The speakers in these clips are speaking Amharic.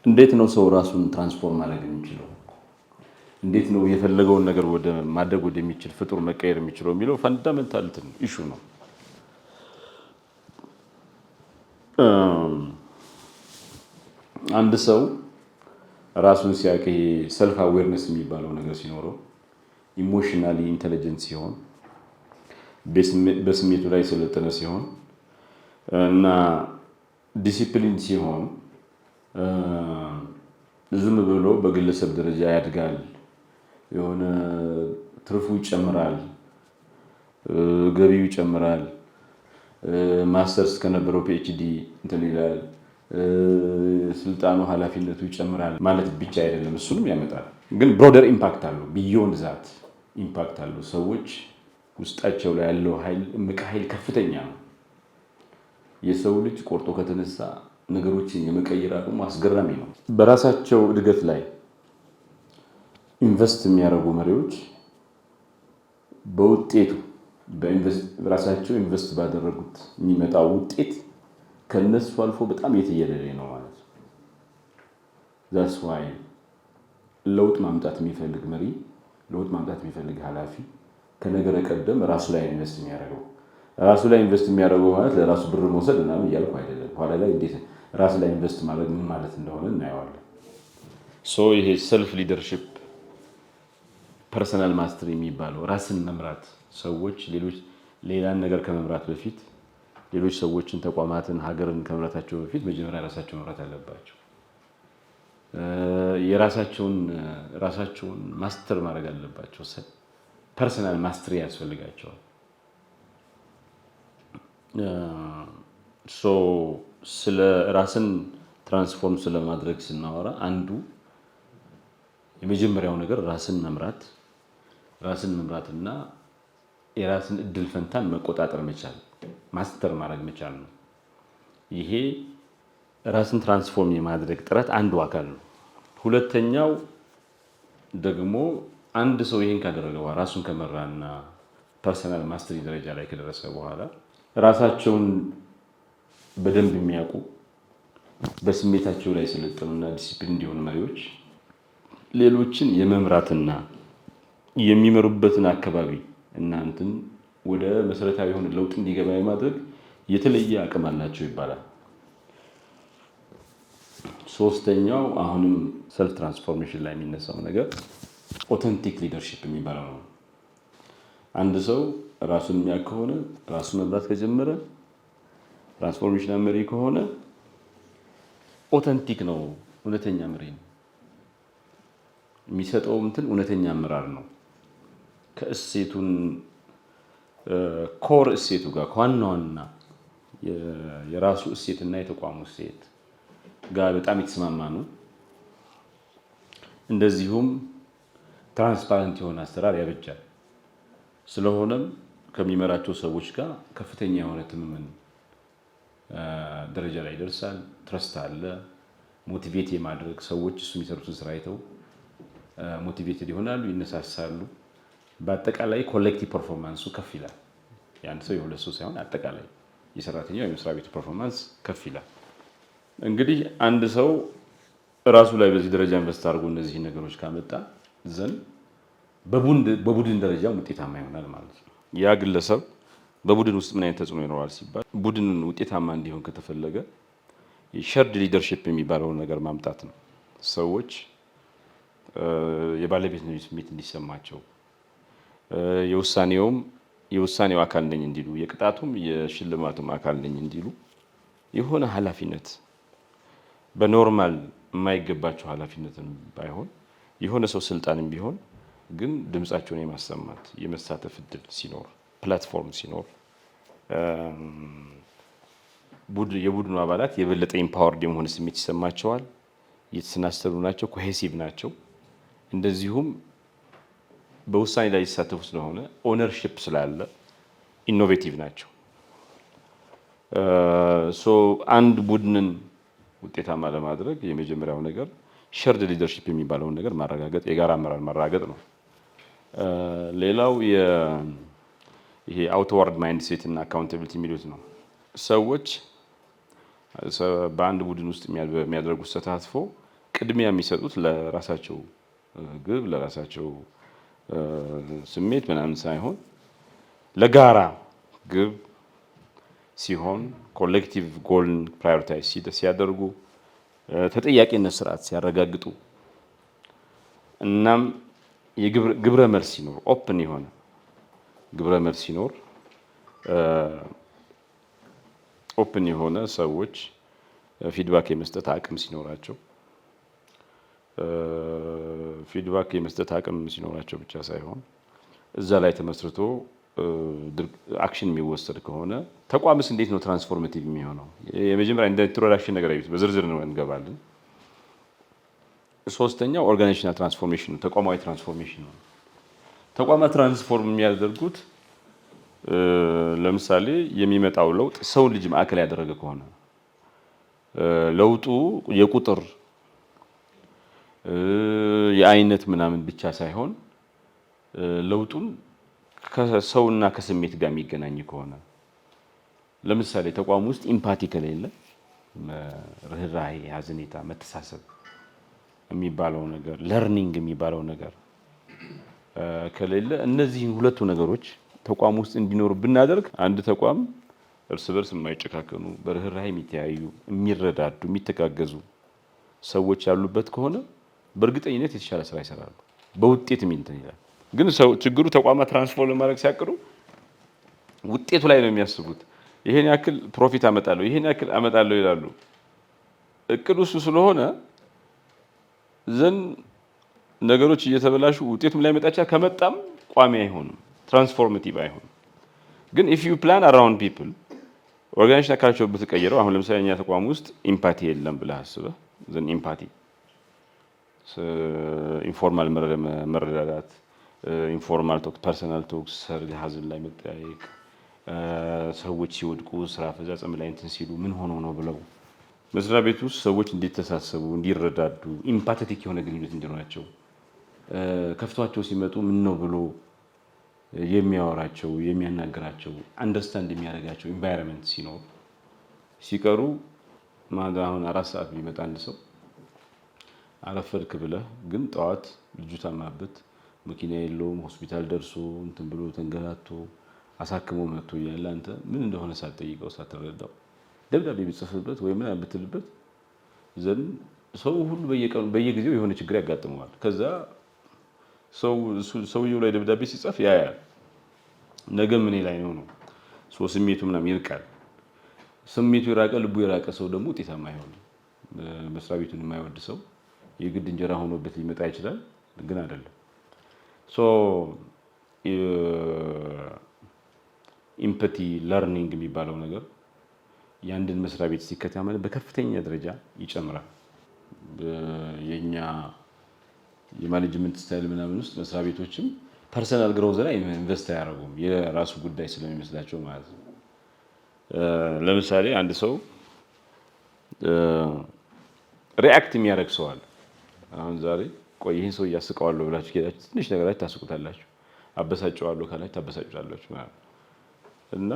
እንዴት ነው ሰው ራሱን ትራንስፎርም ማድረግ የሚችለው? እንዴት ነው የፈለገውን ነገር ወደ ማድረግ ወደሚችል ፍጡር መቀየር የሚችለው የሚለው ፈንዳሜንታል ኢሹ ነው። አንድ ሰው ራሱን ሲያውቅ ሰልፍ አዌርነስ የሚባለው ነገር ሲኖረው ኢሞሽናሊ ኢንተለጀንት ሲሆን በስሜቱ ላይ የሰለጠነ ሲሆን እና ዲሲፕሊን ሲሆን ዝም ብሎ በግለሰብ ደረጃ ያድጋል፣ የሆነ ትርፉ ይጨምራል፣ ገቢው ይጨምራል፣ ማስተርስ ከነበረው ፒኤችዲ እንትን ይላል፣ ስልጣኑ ኃላፊነቱ ይጨምራል ማለት ብቻ አይደለም። እሱንም ያመጣል፣ ግን ብሮደር ኢምፓክት አለው። ቢዮንድ ዛት ኢምፓክት አለው። ሰዎች ውስጣቸው ላይ ያለው ኃይል እምቅ ኃይል ከፍተኛ ነው። የሰው ልጅ ቆርጦ ከተነሳ ነገሮችን የመቀየር አቅሙ አስገራሚ ነው። በራሳቸው እድገት ላይ ኢንቨስት የሚያደርጉ መሪዎች በውጤቱ በራሳቸው ኢንቨስት ባደረጉት የሚመጣው ውጤት ከነሱ አልፎ በጣም የተየለለ ነው ማለት ነው። ዛትስ ዋይ ለውጥ ማምጣት የሚፈልግ መሪ፣ ለውጥ ማምጣት የሚፈልግ ኃላፊ ከነገረ ቀደም ራሱ ላይ ኢንቨስት የሚያደርገው ራሱ ላይ ኢንቨስት የሚያደርገው ማለት ለራሱ ብር መውሰድ ምናምን እያልኩ አይደለም። ኋላ ላይ እንዴት ራስ ላይ ኢንቨስት ማድረግ ምን ማለት እንደሆነ እናየዋለን። ይሄ ሰልፍ ሊደርሺፕ ፐርሰናል ማስተሪ የሚባለው ራስን መምራት፣ ሰዎች ሌላን ነገር ከመምራት በፊት ሌሎች ሰዎችን፣ ተቋማትን፣ ሀገርን ከመምራታቸው በፊት መጀመሪያ ራሳቸው መምራት አለባቸው። ራሳቸውን ማስተር ማድረግ አለባቸው። ፐርሰናል ማስተሪ ያስፈልጋቸዋል። ስለ ራስን ትራንስፎርም ስለማድረግ ስናወራ አንዱ የመጀመሪያው ነገር ራስን መምራትና የራስን እድል ፈንታን መቆጣጠር መቻል፣ ማስተር ማድረግ መቻል ነው። ይሄ ራስን ትራንስፎርም የማድረግ ጥረት አንዱ አካል ነው። ሁለተኛው ደግሞ አንድ ሰው ይሄን ካደረገ በኋላ ራሱን ከመራና ፐርሰናል ማስተሪ ደረጃ ላይ ከደረሰ በኋላ ራሳቸውን በደንብ የሚያውቁ በስሜታቸው ላይ የሰለጠኑና ዲሲፕሊን እንዲሆኑ መሪዎች ሌሎችን የመምራትና የሚመሩበትን አካባቢ እናንተን ወደ መሰረታዊ የሆነ ለውጥ እንዲገባ የማድረግ የተለየ አቅም አላቸው ይባላል። ሶስተኛው አሁንም ሰልፍ ትራንስፎርሜሽን ላይ የሚነሳው ነገር ኦተንቲክ ሊደርሺፕ የሚባለው ነው። አንድ ሰው ራሱን የሚያውቅ ከሆነ ራሱን መምራት ከጀመረ ትራንስፎርሜሽን መሪ ከሆነ ኦተንቲክ ነው፣ እውነተኛ መሪ ነው። የሚሰጠው እውነተኛ አመራር ነው። ከእሴቱን ኮር እሴቱ ጋር ከዋናውና የራሱ እሴትና የተቋሙ እሴት ጋር በጣም የተስማማ ነው። እንደዚሁም ትራንስፓረንት የሆነ አሰራር ያበጃል። ስለሆነም ከሚመራቸው ሰዎች ጋር ከፍተኛ የሆነ ትምምን ደረጃ ላይ ይደርሳል። ትረስት አለ። ሞቲቬት የማድረግ ሰዎች እሱ የሚሰሩትን ስራ አይተው ሞቲቬትድ ይሆናሉ፣ ይነሳሳሉ። በአጠቃላይ ኮሌክቲቭ ፐርፎርማንሱ ከፍ ይላል። የአንድ ሰው የሁለት ሰው ሳይሆን አጠቃላይ የሰራተኛው የመስሪያ ቤቱ ፐርፎርማንስ ከፍ ይላል። እንግዲህ አንድ ሰው ራሱ ላይ በዚህ ደረጃ ኢንቨስት አድርጎ እነዚህ ነገሮች ካመጣ ዘንድ በቡድን ደረጃ ውጤታማ ይሆናል ማለት ነው። ያ ግለሰብ በቡድን ውስጥ ምን አይነት ተጽዕኖ ይኖራል ሲባል ቡድንን ውጤታማ እንዲሆን ከተፈለገ የሸርድ ሊደርሺፕ የሚባለውን ነገር ማምጣት ነው። ሰዎች የባለቤትነት ስሜት እንዲሰማቸው፣ የውሳኔው አካል ነኝ እንዲሉ፣ የቅጣቱም የሽልማቱም አካል ነኝ እንዲሉ የሆነ ኃላፊነት በኖርማል የማይገባቸው ኃላፊነትን ባይሆን የሆነ ሰው ስልጣንም ቢሆን ግን ድምጻቸውን የማሰማት የመሳተፍ እድል ሲኖር፣ ፕላትፎርም ሲኖር የቡድኑ አባላት የበለጠ ኢምፓወርድ የመሆን ስሜት ይሰማቸዋል። የተሰናሰሉ ናቸው፣ ኮሄሲቭ ናቸው። እንደዚሁም በውሳኔ ላይ ይሳተፉ ስለሆነ ኦነርሺፕ ስላለ ኢኖቬቲቭ ናቸው። አንድ ቡድንን ውጤታማ ለማድረግ የመጀመሪያው ነገር ሸርድ ሊደርሺፕ የሚባለውን ነገር ማረጋገጥ፣ የጋራ አመራር ማረጋገጥ ነው። ሌላው ይሄ አውትዋርድ ማይንድ ሴት እና አካውንታቢሊቲ የሚሉት ነው። ሰዎች በአንድ ቡድን ውስጥ የሚያደርጉት ተሳትፎ ቅድሚያ የሚሰጡት ለራሳቸው ግብ ለራሳቸው ስሜት ምናምን ሳይሆን ለጋራ ግብ ሲሆን ኮሌክቲቭ ጎልን ፕራዮሪታይዝ ሲያደርጉ ተጠያቂነት ስርዓት ሲያረጋግጡ እናም የግብረ መልስ ሲኖር ኦፕን የሆነ ግብረ መልስ ሲኖር ኦፕን የሆነ ሰዎች ፊድባክ የመስጠት አቅም ሲኖራቸው ፊድባክ የመስጠት አቅም ሲኖራቸው ብቻ ሳይሆን እዛ ላይ ተመስርቶ አክሽን የሚወሰድ ከሆነ ተቋምስ እንዴት ነው ትራንስፎርሜቲቭ የሚሆነው? የመጀመሪያ እንደ ኢንትሮዳክሽን ነገር አይዩት፣ በዝርዝር ነው እንገባለን። ሶስተኛው ኦርጋናይዜሽናል ትራንስፎርሜሽን ነው፣ ተቋማዊ ትራንስፎርሜሽን ነው። ተቋማት ትራንስፎርም የሚያደርጉት ለምሳሌ የሚመጣው ለውጥ ሰው ልጅ ማዕከል ያደረገ ከሆነ ለውጡ የቁጥር የአይነት ምናምን ብቻ ሳይሆን ለውጡን ከሰውና ከስሜት ጋር የሚገናኝ ከሆነ ለምሳሌ ተቋም ውስጥ ኢምፓቲ ከሌለ ርህራሄ፣ ሀዘኔታ፣ መተሳሰብ የሚባለው ነገር ለርኒንግ የሚባለው ነገር ከሌለ እነዚህን ሁለቱ ነገሮች ተቋም ውስጥ እንዲኖሩ ብናደርግ አንድ ተቋም እርስ በርስ የማይጨካከኑ በርህራሄ የሚተያዩ የሚረዳዱ የሚተጋገዙ ሰዎች ያሉበት ከሆነ በእርግጠኝነት የተሻለ ስራ ይሰራሉ፣ በውጤት እንትን ይላል። ግን ችግሩ ተቋማት ትራንስፎርም ለማድረግ ሲያቅዱ ውጤቱ ላይ ነው የሚያስቡት። ይሄን ያክል ፕሮፊት አመጣለሁ ይሄን ያክል አመጣለሁ ይላሉ። እቅዱ እሱ ስለሆነ ዘንድ ነገሮች እየተበላሹ ውጤቱም ላይ መጣቻ ከመጣም ቋሚ አይሆንም፣ ትራንስፎርሜቲቭ አይሆንም። ግን ኢፍ ዩ ፕላን አራውንድ ፒፕል ኦርጋናይዜሽን አካላቸው ብትቀይረው አሁን ለምሳሌ እኛ ተቋም ውስጥ ኢምፓቲ የለም ብለህ አስበህ ዘንድ ኢምፓቲ ኢንፎርማል መረዳዳት ኢንፎርማል ቶክ ፐርሰናል ቶክስ ሰርግ ሀዘን ላይ መጠያየቅ ሰዎች ሲወድቁ ስራ አፈጻጸም ላይ እንትን ሲሉ ምን ሆኖ ነው ብለው መስሪያ ቤት ውስጥ ሰዎች እንዲተሳሰቡ እንዲረዳዱ ኢምፓቴቲክ የሆነ ግንኙነት እንዲኖራቸው ከፍቷቸው ሲመጡ ምን ነው ብሎ የሚያወራቸው የሚያናግራቸው አንደርስታንድ የሚያደርጋቸው ኢንቫይሮንመንት ሲኖር ሲቀሩ ማታ አሁን 4 ሰዓት ቢመጣ አንድ ሰው አረፈድክ ብለህ ግን ጠዋት ልጁ ታማበት መኪና የለውም ሆስፒታል ደርሶ እንትን ብሎ ተንገላቶ አሳክሞ መጥቶ እያለ አንተ ምን እንደሆነ ሳትጠይቀው ሳትረዳው ደብዳቤ ቢጽፍበት ወይ ምን ብትልበት ዘንድ ሰው ሁሉ በየጊዜው የሆነ ችግር ያጋጥመዋል። ከዛ ሰውየው ላይ ደብዳቤ ሲጻፍ ያያል ነገ ምን ላይ ነው ስሜቱ ምናምን ይርቃል። ስሜቱ የራቀ ልቡ የራቀ ሰው ደግሞ ውጤታማ አይሆንም። መስሪያ ቤቱን የማይወድ ሰው የግድ እንጀራ ሆኖበት ሊመጣ ይችላል፣ ግን አይደለም። ኢምፓቲ ለርኒንግ የሚባለው ነገር የአንድን መስሪያ ቤት ሲከተል በከፍተኛ ደረጃ ይጨምራል። የኛ የማኔጅመንት ስታይል ምናምን ውስጥ መስሪያ ቤቶችም ፐርሰናል ግሮዝ ላይ ኢንቨስት አያደርጉም፣ የራሱ ጉዳይ ስለሚመስላቸው ማለት ነው። ለምሳሌ አንድ ሰው ሪአክት የሚያደርግ ሰው አለ። አሁን ዛሬ ቆይ ይህን ሰው እያስቀዋለሁ ብላችሁ ሄዳችሁ ትንሽ ነገራችሁ ታስቁታላችሁ፣ አበሳጨዋለሁ ካላችሁ ታበሳጩታላችሁ ማለት እና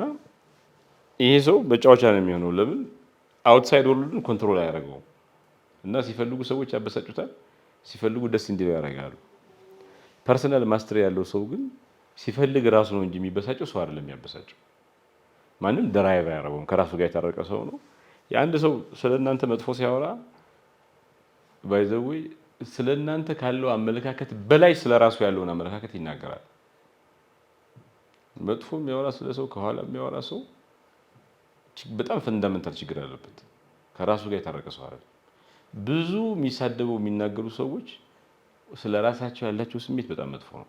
ይሄ ሰው በጫወቻ ነው የሚሆነው። ለምን አውትሳይድ ወርልድን ኮንትሮል አያደርገውም እና ሲፈልጉ ሰዎች ያበሳጩታል፣ ሲፈልጉ ደስ እንዲለው ያደርጋሉ። ፐርሰናል ማስተር ያለው ሰው ግን ሲፈልግ ራሱ ነው እንጂ የሚበሳጨው ሰው አይደለም የሚያበሳጨው። ማንም ድራይቭ አያደርገውም፣ ከራሱ ጋር የታረቀ ሰው ነው። የአንድ ሰው ስለእናንተ መጥፎ ሲያወራ ባይ ዘ ዌይ ስለእናንተ ካለው አመለካከት በላይ ስለራሱ ያለውን አመለካከት ይናገራል። መጥፎ የሚያወራ ስለ ሰው ከኋላ የሚያወራ ሰው በጣም ፈንዳመንታል ችግር አለበት፣ ከራሱ ጋር የታረቀ ሰው አይደለም። ብዙ የሚሳደቡ የሚናገሩ ሰዎች ስለ ራሳቸው ያላቸው ስሜት በጣም መጥፎ ነው።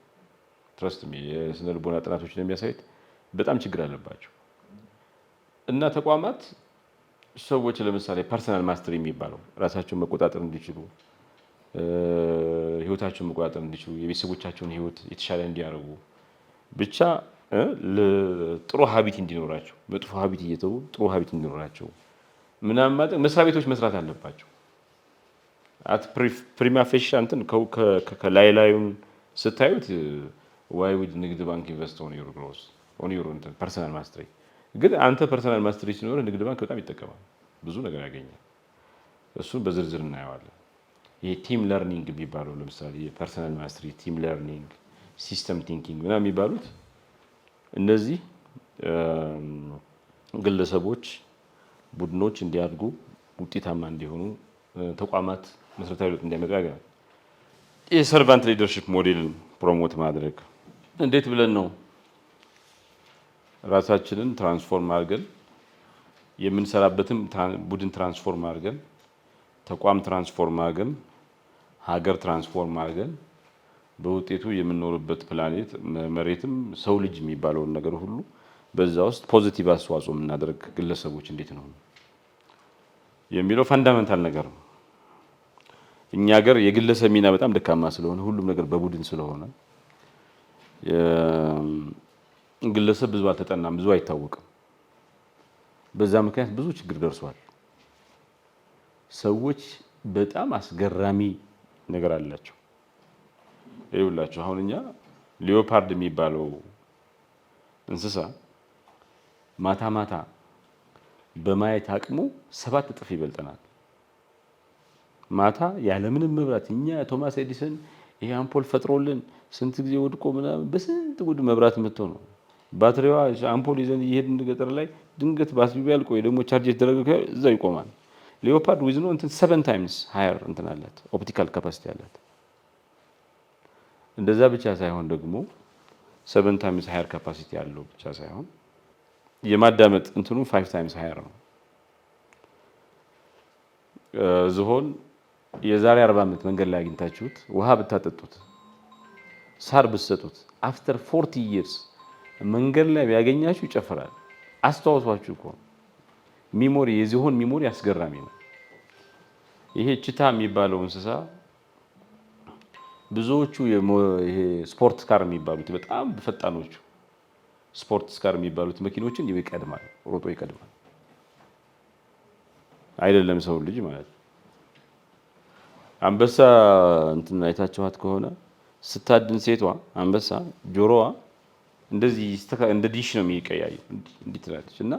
ትረስት ሚ የስነ ልቦና ጥናቶች እንደሚያሳዩት በጣም ችግር አለባቸው። እና ተቋማት ሰዎች ለምሳሌ ፐርሰናል ማስተር የሚባለው ራሳቸውን መቆጣጠር እንዲችሉ፣ ህይወታቸውን መቆጣጠር እንዲችሉ፣ የቤተሰቦቻቸውን ህይወት የተሻለ እንዲያደርጉ ብቻ ጥሩ ሀቢት እንዲኖራቸው መጥፎ ሀቢት እየተው ጥሩ ሀቢት እንዲኖራቸው ምናምን ማለት መስሪያ ቤቶች መስራት አለባቸው። አት ፕሪማ ፌሻ እንትን ከላይ ላዩን ስታዩት ዋይ ውድ ንግድ ባንክ ኢንቨስት ኦን ዩር ግሮዝ ኦን ዩር እንትን ፐርሰናል ማስተሪ። ግን አንተ ፐርሰናል ማስተሪ ሲኖር ንግድ ባንክ በጣም ይጠቀማል፣ ብዙ ነገር ያገኛል። እሱን በዝርዝር እናየዋለን። ይሄ ቲም ለርኒንግ የሚባለው ለምሳሌ የፐርሰናል ማስተሪ፣ ቲም ለርኒንግ፣ ሲስተም ቲንኪንግ ምናምን የሚባሉት እነዚህ ግለሰቦች፣ ቡድኖች እንዲያድጉ ውጤታማ እንዲሆኑ ተቋማት መሰረታዊ ለውጥ እንዲያመጡ ያደርጋል። የሰርቫንት ሊደርሺፕ ሞዴልን ፕሮሞት ማድረግ እንዴት ብለን ነው ራሳችንን ትራንስፎርም አድርገን የምንሰራበትም ቡድን ትራንስፎርም አድርገን ተቋም ትራንስፎርም አድርገን ሀገር ትራንስፎርም አድርገን በውጤቱ የምንኖርበት ፕላኔት መሬትም ሰው ልጅ የሚባለውን ነገር ሁሉ በዛ ውስጥ ፖዚቲቭ አስተዋጽኦ የምናደርግ ግለሰቦች እንዴት ነው የሚለው ፈንዳመንታል ነገር ነው። እኛ ሀገር የግለሰብ ሚና በጣም ደካማ ስለሆነ ሁሉም ነገር በቡድን ስለሆነ ግለሰብ ብዙ አልተጠናም፣ ብዙ አይታወቅም። በዛ ምክንያት ብዙ ችግር ደርሷል። ሰዎች በጣም አስገራሚ ነገር አላቸው። ይኸውላችሁ አሁን እኛ ሊዮፓርድ የሚባለው እንስሳ ማታ ማታ በማየት አቅሙ 7 እጥፍ ይበልጠናል። ማታ ያለምንም መብራት እኛ ቶማስ ኤዲሰን ይሄ አምፖል ፈጥሮልን ስንት ጊዜ ወድቆ ምናምን በስንት ጉድ መብራት መጥቶ ነው ባትሪዋ አምፖል ይዘን እየሄድን ገጠር ላይ ድንገት ባትሪው ቢያልቅ ወይ ደግሞ ቻርጅ የተደረገ እዛው ይቆማል። ሊዮፓርድ ዊዝ ኖ እንትን 7 ታይምስ ሃየር እንትን አላት ኦፕቲካል ካፓሲቲ አላት። እንደዛ ብቻ ሳይሆን ደግሞ 7 ታይምስ ሃየር ካፓሲቲ ያለው ብቻ ሳይሆን የማዳመጥ እንትኑ 5 ታይምስ ሃየር ነው። ዝሆን የዛሬ 40 ዓመት መንገድ ላይ አግኝታችሁት ውሃ ብታጠጡት ሳር ብትሰጡት አፍተር 40 years መንገድ ላይ ቢያገኛችሁ ይጨፍራል። አስተዋውሷችሁ እኮ ሚሞሪ የዝሆን ሚሞሪ አስገራሚ ነው። ይሄ ቺታ የሚባለው እንስሳ ብዙዎቹ ይሄ ስፖርት ካር የሚባሉት በጣም ፈጣኖቹ ስፖርት ካር የሚባሉት መኪኖችን ይቀድማል፣ ሮጦ ይቀድማል። አይደለም ሰው ልጅ ማለት ነው። አንበሳ እንትን አይታችኋት ከሆነ ስታድን ሴቷ አንበሳ ጆሮዋ እንደዚህ እንደ ዲሽ ነው የሚቀያየው እንዲህ ትላለች እና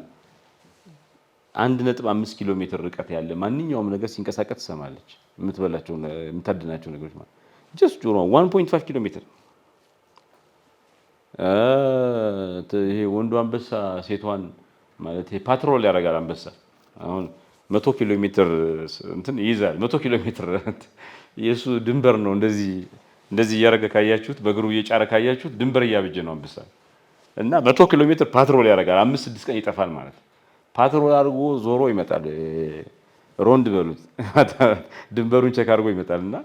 1.5 ኪሎ ሜትር ርቀት ያለ ማንኛውም ነገር ሲንቀሳቀስ ትሰማለች። የምትበላቸው የምታድናቸው ነገሮች ማለት ጀስት ጆሮዋ 1.5 ኪሎ ሜትር። ይሄ ወንዱ አንበሳ ሴቷን ማለት ይሄ ፓትሮል ያደርጋል። አንበሳ አሁን 100 ኪሎ ሜትር እንትን ይይዛል። 100 ኪሎ ሜትር የሱ ድንበር ነው። እንደዚህ እያደረገ ካያችሁት በእግሩ እየጫረ ካያችሁት ድንበር እያበጀ ነው አንበሳ እና 100 ኪሎ ሜትር ፓትሮል ያደርጋል። 5-6 ቀን ይጠፋል ማለት ፓትሮል አድርጎ ዞሮ ይመጣል። ሮንድ በሉት ድንበሩን ቼክ አድርጎ ይመጣል እና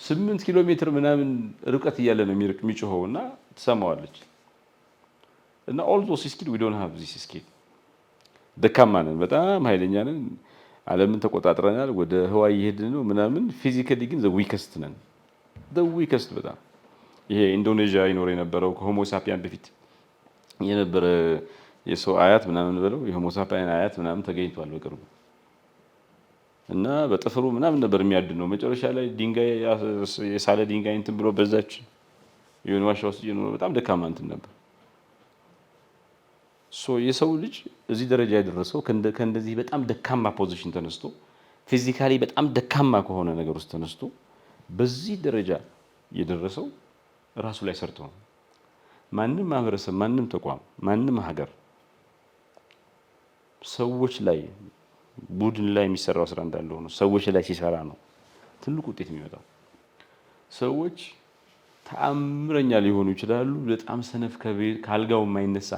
8 ኪሎ ሜትር ምናምን ርቀት እያለ ነው የሚጮኸው እና ትሰማዋለች። እና ኦል ዞስ ስኪል ዊ ዶንት ሃቭ ዚስ ስኪል። ደካማ ነን፣ በጣም ኃይለኛ ነን። ዓለምን ተቆጣጥረናል፣ ወደ ህዋ እየሄድን ነው ምናምን። ፊዚካሊ ግን ዘ ዊከስት ነን፣ ዘ ዊከስት በጣም። ይሄ ኢንዶኔዥያ ይኖር የነበረው ከሆሞ ሳፒያን በፊት የነበረ የሰው አያት ምናምን ብለው የሆሞ ሳፒያን አያት ምናምን ተገኝቷል በቅርቡ እና በጥፍሩ ምናምን ነበር የሚያድነው። መጨረሻ ላይ ድንጋይ የሳለ ድንጋይ እንትን ብሎ በዛች የሆነ ዋሻ ውስጥ እየኖረ በጣም ደካማ እንትን ነበር። የሰው ልጅ እዚህ ደረጃ የደረሰው ከእንደዚህ በጣም ደካማ ፖዚሽን ተነስቶ ፊዚካሊ በጣም ደካማ ከሆነ ነገር ውስጥ ተነስቶ በዚህ ደረጃ የደረሰው ራሱ ላይ ሰርቶ ነው። ማንም ማህበረሰብ፣ ማንም ተቋም፣ ማንም ሀገር ሰዎች ላይ ቡድን ላይ የሚሰራው ስራ እንዳለ ሆኖ ሰዎች ላይ ሲሰራ ነው ትልቁ ውጤት የሚመጣው። ሰዎች ተአምረኛ ሊሆኑ ይችላሉ። በጣም ሰነፍ ካልጋው የማይነሳ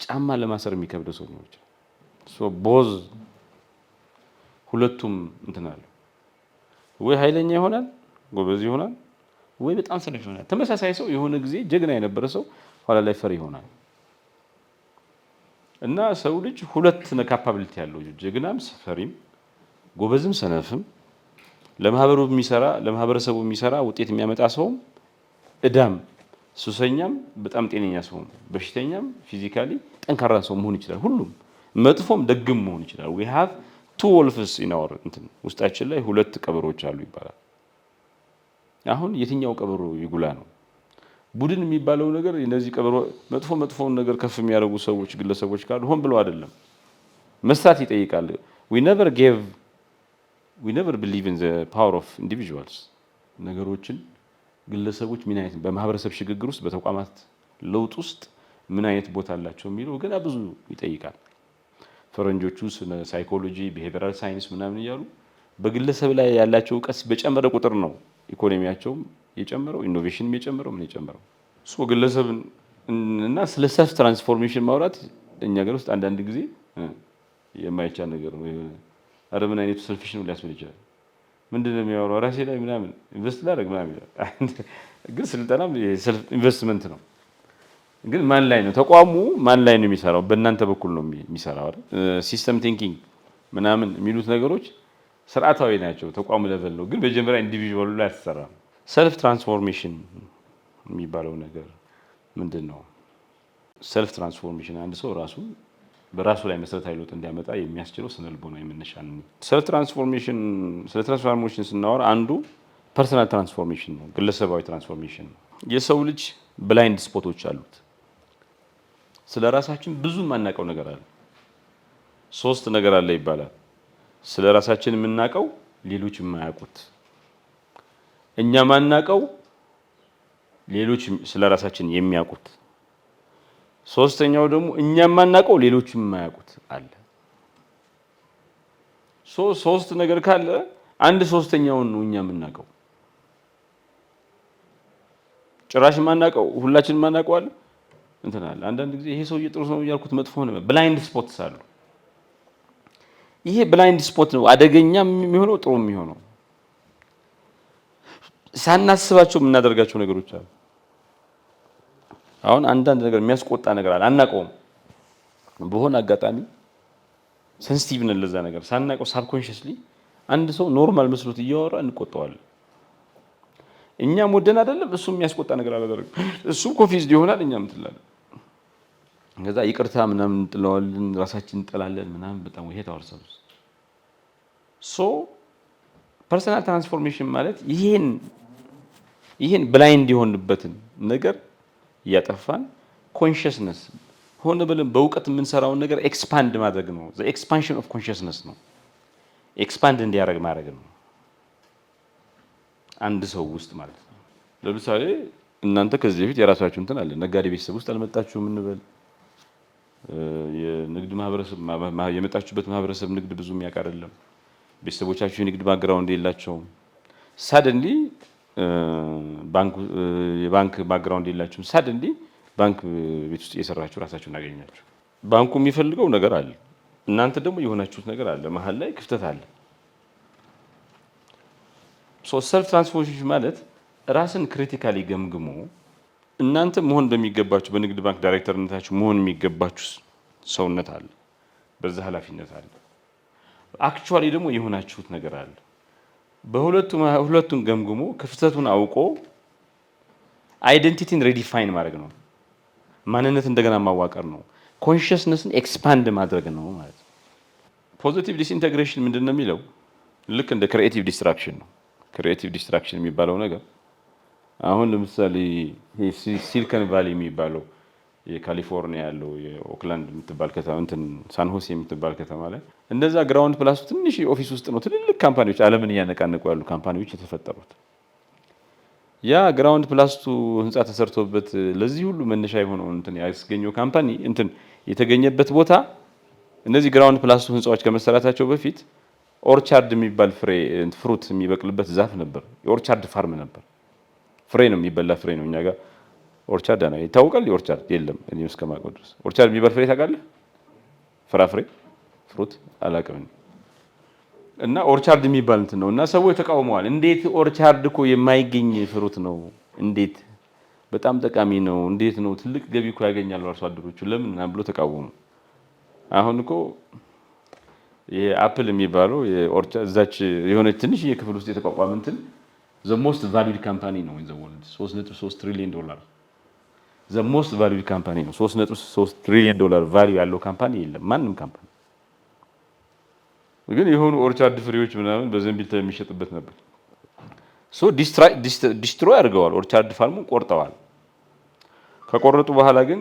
ጫማ ለማሰር የሚከብደው ሰው ነው ይችላል። ቦዝ ሁለቱም እንትን አለ። ወይ ኃይለኛ ይሆናል ጎበዝ ይሆናል፣ ወይ በጣም ሰነፍ ይሆናል። ተመሳሳይ ሰው የሆነ ጊዜ ጀግና የነበረ ሰው ኋላ ላይ ፈሪ ይሆናል። እና ሰው ልጅ ሁለት ካፓቢሊቲ ያለው ጀግናም ፈሪም ጎበዝም ሰነፍም ለማህበረሰቡ የሚሰራ ውጤት የሚያመጣ ሰውም እዳም ሱሰኛም በጣም ጤነኛ ሰውም በሽተኛም ፊዚካሊ ጠንካራ ሰው መሆን ይችላል። ሁሉም መጥፎም ደግም መሆን ይችላል። we have two wolves in our እንትን ውስጣችን ላይ ሁለት ቀበሮች አሉ ይባላል። አሁን የትኛው ቀበሮ ይጉላ ነው? ቡድን የሚባለው ነገር እነዚህ ቀበሮ መጥፎውን ነገር ከፍ የሚያደርጉ ሰዎች ግለሰቦች ካሉ ሆን ብለው አይደለም፣ መስራት ይጠይቃል። we never gave we never believe in the power of individuals ነገሮችን ግለሰቦች ምን አይነት በማህበረሰብ ሽግግር ውስጥ በተቋማት ለውጥ ውስጥ ምን አይነት ቦታ አላቸው የሚለው ገና ብዙ ይጠይቃል። ፈረንጆቹ ስለ ሳይኮሎጂ ቢሄቪራል ሳይንስ ምናምን እያሉ በግለሰብ ላይ ያላቸው እውቀት በጨመረ ቁጥር ነው ኢኮኖሚያቸውም የጨመረው ኢኖቬሽንም የጨመረው ምን የጨመረው ሶ ግለሰብን እና ስለ ሰልፍ ትራንስፎርሜሽን ማውራት እኛ ሀገር ውስጥ አንዳንድ ጊዜ የማይቻል ነገር ነው። አረ ምን አይነቱ ሰልፊሽ ነው ሊያስብል ይችላል። ምንድነው የሚያወራው ራሴ ላይ ምናምን ኢንቨስት ላደርግ ምናምን ይላል። ግን ስልጠናም የሰልፍ ኢንቨስትመንት ነው። ግን ማን ላይ ነው ተቋሙ ማን ላይ ነው የሚሰራው? በእናንተ በኩል ነው የሚሰራው አይደል? ሲስተም ቲንኪንግ ምናምን የሚሉት ነገሮች ስርዓታዊ ናቸው፣ ተቋሙ ለቨል ነው። ግን በመጀመሪያ ኢንዲቪጁዋሉ ላይ አትሰራም። ሰልፍ ትራንስፎርሜሽን የሚባለው ነገር ምንድን ነው? ሰልፍ ትራንስፎርሜሽን አንድ ሰው ራሱ በራሱ ላይ መሰረታዊ ለውጥ እንዲያመጣ የሚያስችለው ስነ ልቦናዊ መነሻ ነው። ስለ ትራንስፎርሜሽን ስናወራ አንዱ ፐርሰናል ትራንስፎርሜሽን ነው፣ ግለሰባዊ ትራንስፎርሜሽን ነው። የሰው ልጅ ብላይንድ ስፖቶች አሉት። ስለ ራሳችን ብዙ የማናውቀው ነገር አለ። 3 ነገር አለ ይባላል። ስለ ራሳችን የምናውቀው፣ ሌሎች የማያውቁት፣ እኛ ማናውቀው፣ ሌሎች ስለ ራሳችን የሚያውቁት፣ ሶስተኛው ደግሞ እኛ ማናውቀው ሌሎች የማያውቁት አለ። ሶስት ነገር ካለ አንድ ሶስተኛውን ነው እኛ የምናውቀው። ጭራሽ ማናውቀው ሁላችንም ማናውቀው አለ እንትን አለ። አንዳንድ ጊዜ ይሄ ሰውዬ ጥሩ ነው እያልኩት መጥፎ ነው። ብላይንድ ስፖትስ አሉ። ይሄ ብላይንድ ስፖት ነው አደገኛ የሚሆነው ጥሩ የሚሆነው ሳናስባቸው የምናደርጋቸው ነገሮች አሉ። አሁን አንዳንድ ነገር የሚያስቆጣ ነገር አለ አናውቀውም። በሆነ አጋጣሚ ሴንሲቲቭ ነን ለዛ ነገር ሳናውቀው ሳብኮንሺየስሊ አንድ ሰው ኖርማል መስሎት እያወራ እንቆጣዋለን። እኛም ወደን አይደለም እሱ የሚያስቆጣ ነገር አላደረግም። እሱ ኮንፊውዝድ ይሆናል፣ እኛም እንጥላለን። ከዛ ይቅርታ ምናምን እንጥለዋለን፣ ራሳችን እንጠላለን ምናምን በጣም ይሄ ታወርሰው ፐርሰናል ትራንስፎርሜሽን ማለት ይሄን ብላይንድ የሆንበትን ነገር እያጠፋን ኮንሺየስነስ ሆነ ብለን በእውቀት የምንሰራውን ነገር ኤክስፓንድ ማድረግ ነው። ዘ ኤክስፓንሽን ኦፍ ኮንሺየስነስ ነው። ኤክስፓንድ እንዲያደርግ ማድረግ ነው አንድ ሰው ውስጥ ማለት ነው። ለምሳሌ እናንተ ከዚህ በፊት የራሳችሁ እንትን አለ። ነጋዴ ቤተሰብ ውስጥ አልመጣችሁም እንበል። የንግድ ማህበረሰብ የመጣችሁበት ማህበረሰብ ንግድ ብዙ የሚያውቅ አይደለም። ቤተሰቦቻችሁ የንግድ ባክግራውንድ የላቸውም። ሳደንሊ የባንክ ባክግራውንድ የላችሁም። ሳደንሊ ባንክ ቤት ውስጥ እየሰራችሁ ራሳችሁን አገኛችሁ። ባንኩ የሚፈልገው ነገር አለ፣ እናንተ ደግሞ የሆናችሁት ነገር አለ፣ መሀል ላይ ክፍተት አለ። ሰልፍ ትራንስፎርሜሽን ማለት ራስን ክሪቲካሊ ገምግሞ እናንተ መሆን በሚገባችሁ በንግድ ባንክ ዳይሬክተርነታችሁ መሆን የሚገባችሁ ሰውነት አለ፣ በዛ ኃላፊነት አለ። አክቹዋሊ ደግሞ የሆናችሁት ነገር አለ። ሁለቱን ገምግሞ ክፍተቱን አውቆ አይደንቲቲን ሪዲፋይን ማድረግ ነው። ማንነት እንደገና ማዋቀር ነው። ኮንሺየስነስን ኤክስፓንድ ማድረግ ነው ማለት ነው። ፖዚቲቭ ዲስኢንቴግሬሽን ምንድን ነው የሚለው ልክ እንደ ክሪኤቲቭ ዲስትራክሽን ነው። ክሪኤቲቭ ዲስትራክሽን የሚባለው ነገር አሁን ለምሳሌ ሲሊከን ቫሊ የሚባለው የካሊፎርኒያ ያለው የኦክላንድ የምትባል ከተማ እንትን ሳን ሆሴ የምትባል ከተማ ላይ እንደዛ ግራውንድ ፕላስ ትንሽ ኦፊስ ውስጥ ነው ትልልቅ ካምፓኒዎች ዓለምን እያነቃነቁ ያሉ ካምፓኒዎች የተፈጠሩት። ያ ግራውንድ ፕላስቱ ህንጻ ተሰርቶበት ለዚህ ሁሉ መነሻ የሆነው እንትን ያስገኘው ካምፓኒ እንትን የተገኘበት ቦታ እነዚህ ግራውንድ ፕላስቱ ህንጻዎች ከመሰራታቸው በፊት ኦርቻርድ የሚባል ፍሩት የሚበቅልበት ዛፍ ነበር። የኦርቻርድ ፋርም ነበር። ፍሬ ነው የሚበላ ፍሬ ነው። እኛ ጋር ኦርቻርድ ነው ይታወቃል። የኦርቻርድ የለም እኔ እስከማውቀው ድረስ ኦርቻርድ የሚባል ፍሬ ታውቃለህ? ፍራፍሬ ፍሩት አላውቅም። እና ኦርቻርድ የሚባል እንትን ነው እና ሰዎች ተቃውመዋል። እንዴት ኦርቻርድ እኮ የማይገኝ ፍሩት ነው፣ እንዴት በጣም ጠቃሚ ነው፣ እንዴት ነው ትልቅ ገቢ እኮ ያገኛሉ አርሶ አደሮቹ ለምን ምናምን ብሎ ተቃወሙ። አሁን እኮ የአፕል የሚባለው የኦርቻርድ እዛች የሆነች ትንሽ የክፍል ውስጥ የተቋቋመ እንትን ዘ ሞስት ቫሉድ ካምፓኒ ነው ኢን ዘ ወርልድ 3.3 ትሪሊዮን ዶላር ዘ ሞስት ቫሉድ ካምፓኒ ነው። 3.3 ትሪሊዮን ዶላር ቫልዩ ያለው ካምፓኒ የለም ማንም ካምፓኒ። ግን የሆኑ ኦርቻርድ ፍሬዎች ምናምን በዘንቢል የሚሸጥበት ነበር። ዲስትሮይ አድርገዋል። ኦርቻርድ ፋርሙን ቆርጠዋል። ከቆረጡ በኋላ ግን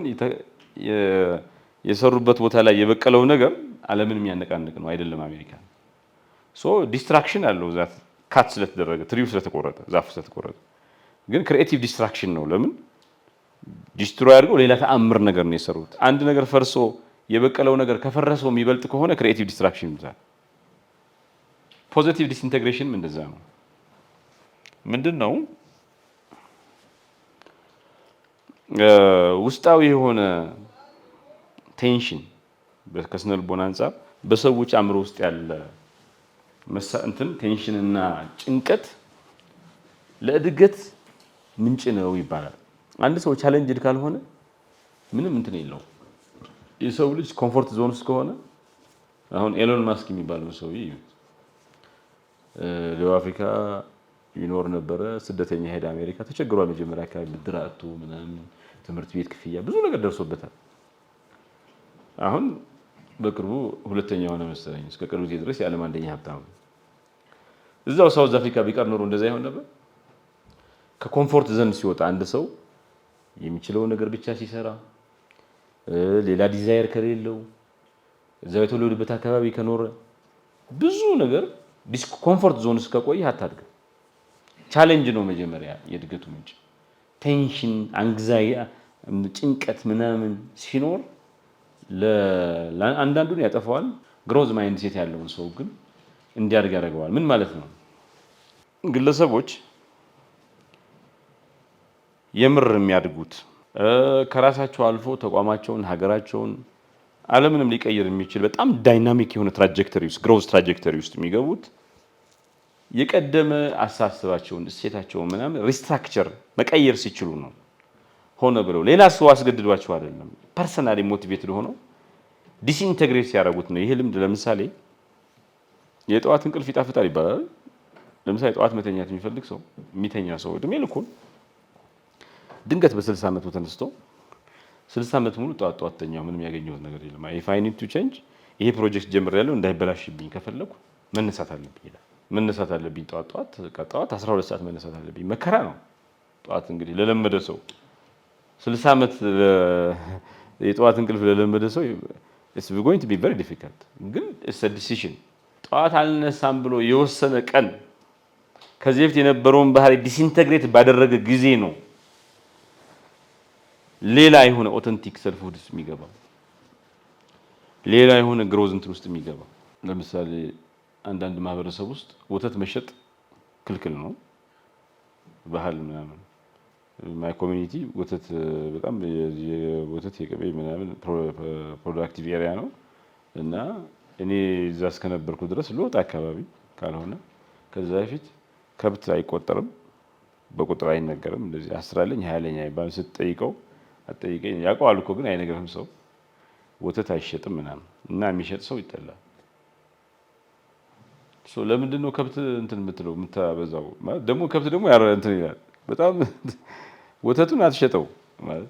የሰሩበት ቦታ ላይ የበቀለው ነገር ዓለምን የሚያነቃንቅ ነው አይደለም አሜሪካ። ዲስትራክሽን አለው ዛት ካት ስለተደረገ ትሪው ስለተቆረጠ ዛፍ ስለተቆረጠ ግን ክሪኤቲቭ ዲስትራክሽን ነው። ለምን ዲስትሮይ አድርገው ሌላ ተአምር ነገር ነው የሰሩት። አንድ ነገር ፈርሶ የበቀለው ነገር ከፈረሰው የሚበልጥ ከሆነ ክሪኤቲቭ ዲስትራክሽን ይባላል። ፖዚቲቭ ዲስኢንቴግሬሽን እንደዛ ነው። ምንድነው ውስጣዊ የሆነ ቴንሽን ከስነ ልቦና አንፃር በሰዎች አእምሮ ውስጥ ያለ ቴንሽን እና ጭንቀት ለእድገት ምንጭ ነው ይባላል። አንድ ሰው ቻሌንጅድ ካልሆነ ምንም እንትን የለው። የሰው ልጅ ኮምፎርት ዞን ውስጥ ከሆነ አሁን ኤሎን ማስክ የሚባለው ሰውዬ ደቡብ አፍሪካ ይኖር ነበረ። ስደተኛ ሄደ አሜሪካ። ተቸግሯል። መጀመሪያ አካባቢ ብድር አጥቶ ምናምን ትምህርት ቤት ክፍያ ብዙ ነገር ደርሶበታል። አሁን በቅርቡ ሁለተኛ ሆነ መሰለኝ። እስከ ቅርብ ጊዜ ድረስ የዓለም አንደኛ ሀብታም። እዛው ሳውዝ አፍሪካ ቢቀር ኖሮ እንደዛ ይሆን ነበር። ከኮምፎርት ዘንድ ሲወጣ አንድ ሰው የሚችለው ነገር ብቻ ሲሰራ ሌላ ዲዛይር ከሌለው እዛው የተወለደበት አካባቢ ከኖረ ብዙ ነገር ኮምፎርት ዞን ውስጥ ከቆየ አታድግም። ቻሌንጅ ነው መጀመሪያ የእድገቱ ምንጭ። ቴንሽን፣ አንግዛይ፣ ጭንቀት ምናምን ሲኖር ለአንዳንዱን ያጠፋዋል። ግሮዝ ማይንድ ሴት ያለውን ሰው ግን እንዲያድግ ያደርገዋል። ምን ማለት ነው? ግለሰቦች የምር የሚያድጉት ከራሳቸው አልፎ ተቋማቸውን፣ ሀገራቸውን፣ ዓለምንም ሊቀይር የሚችል በጣም ዳይናሚክ የሆነ ትራጀክተሪ ውስጥ ግሮዝ ትራጀክተሪ ውስጥ የሚገቡት የቀደመ አሳስባቸውን እሴታቸውን ምናምን ሪስትራክቸር መቀየር ሲችሉ ነው። ሆነ ብለው ሌላ ሰው አስገድዷቸው አይደለም። ፐርሰናሊ ሞቲቬትድ ሆነው ዲስኢንተግሬት ሲያደርጉት ነው። ይሄ ልምድ ለምሳሌ የጠዋት እንቅልፍ ይጣፍጣል ይባላል። ለምሳሌ ጠዋት መተኛት የሚፈልግ ሰው የሚተኛ ሰው እድሜ ልኩን ድንገት በ60 ዓመቱ ተነስቶ 60 ዓመት ሙሉ ጠዋት ተኛው ምንም ያገኘሁት ነገር የለም። ኢፍ አይ ኒድ ቱ ቼንጅ ይሄ ፕሮጀክት ጀምሬያለሁ እንዳይበላሽብኝ ከፈለኩ መነሳት አለብኝ ይላል። መነሳት አለብኝ ጠዋት 12 ሰዓት መነሳት አለብኝ። መከራ ነው። ጠዋት እንግዲህ ለለመደ ሰው 60 ዓመት የጠዋት እንቅልፍ ለለመደ ሰው it's going to be very difficult። ግን it's a decision። ጠዋት አልነሳም ብሎ የወሰነ ቀን ከዚህ በፊት የነበረውን ባህሪ ዲስኢንተግሬት ባደረገ ጊዜ ነው ሌላ የሆነ ኦተንቲክ ሰልፍ ውስጥ የሚገባው፣ ሌላ የሆነ ግሮዝ እንትን ውስጥ የሚገባው። ለምሳሌ አንዳንድ ማህበረሰብ ውስጥ ወተት መሸጥ ክልክል ነው፣ ባህል ምናምን። ማይ ኮሚኒቲ ወተት በጣም የወተት የቅቤ ምናምን ፕሮዳክቲቭ ኤሪያ ነው እና እኔ እዛ እስከነበርኩ ድረስ ለወጥ አካባቢ ካልሆነ ከዛ በፊት ከብት አይቆጠርም፣ በቁጥር አይነገርም። እንደዚህ 10 አለኝ 20 አለኝ አይባል። ስትጠይቀው አትጠይቀኝ ያውቀዋል እኮ ግን አይነገርም። ሰው ወተት አይሸጥም ምናምን እና የሚሸጥ ሰው ይጠላል። ለምንድን ነው ከብት እንትን የምትለው የምታበዛው? ማለት ደግሞ ከብት ደግሞ እንትን ይላል በጣም ወተቱን አትሸጠው ማለት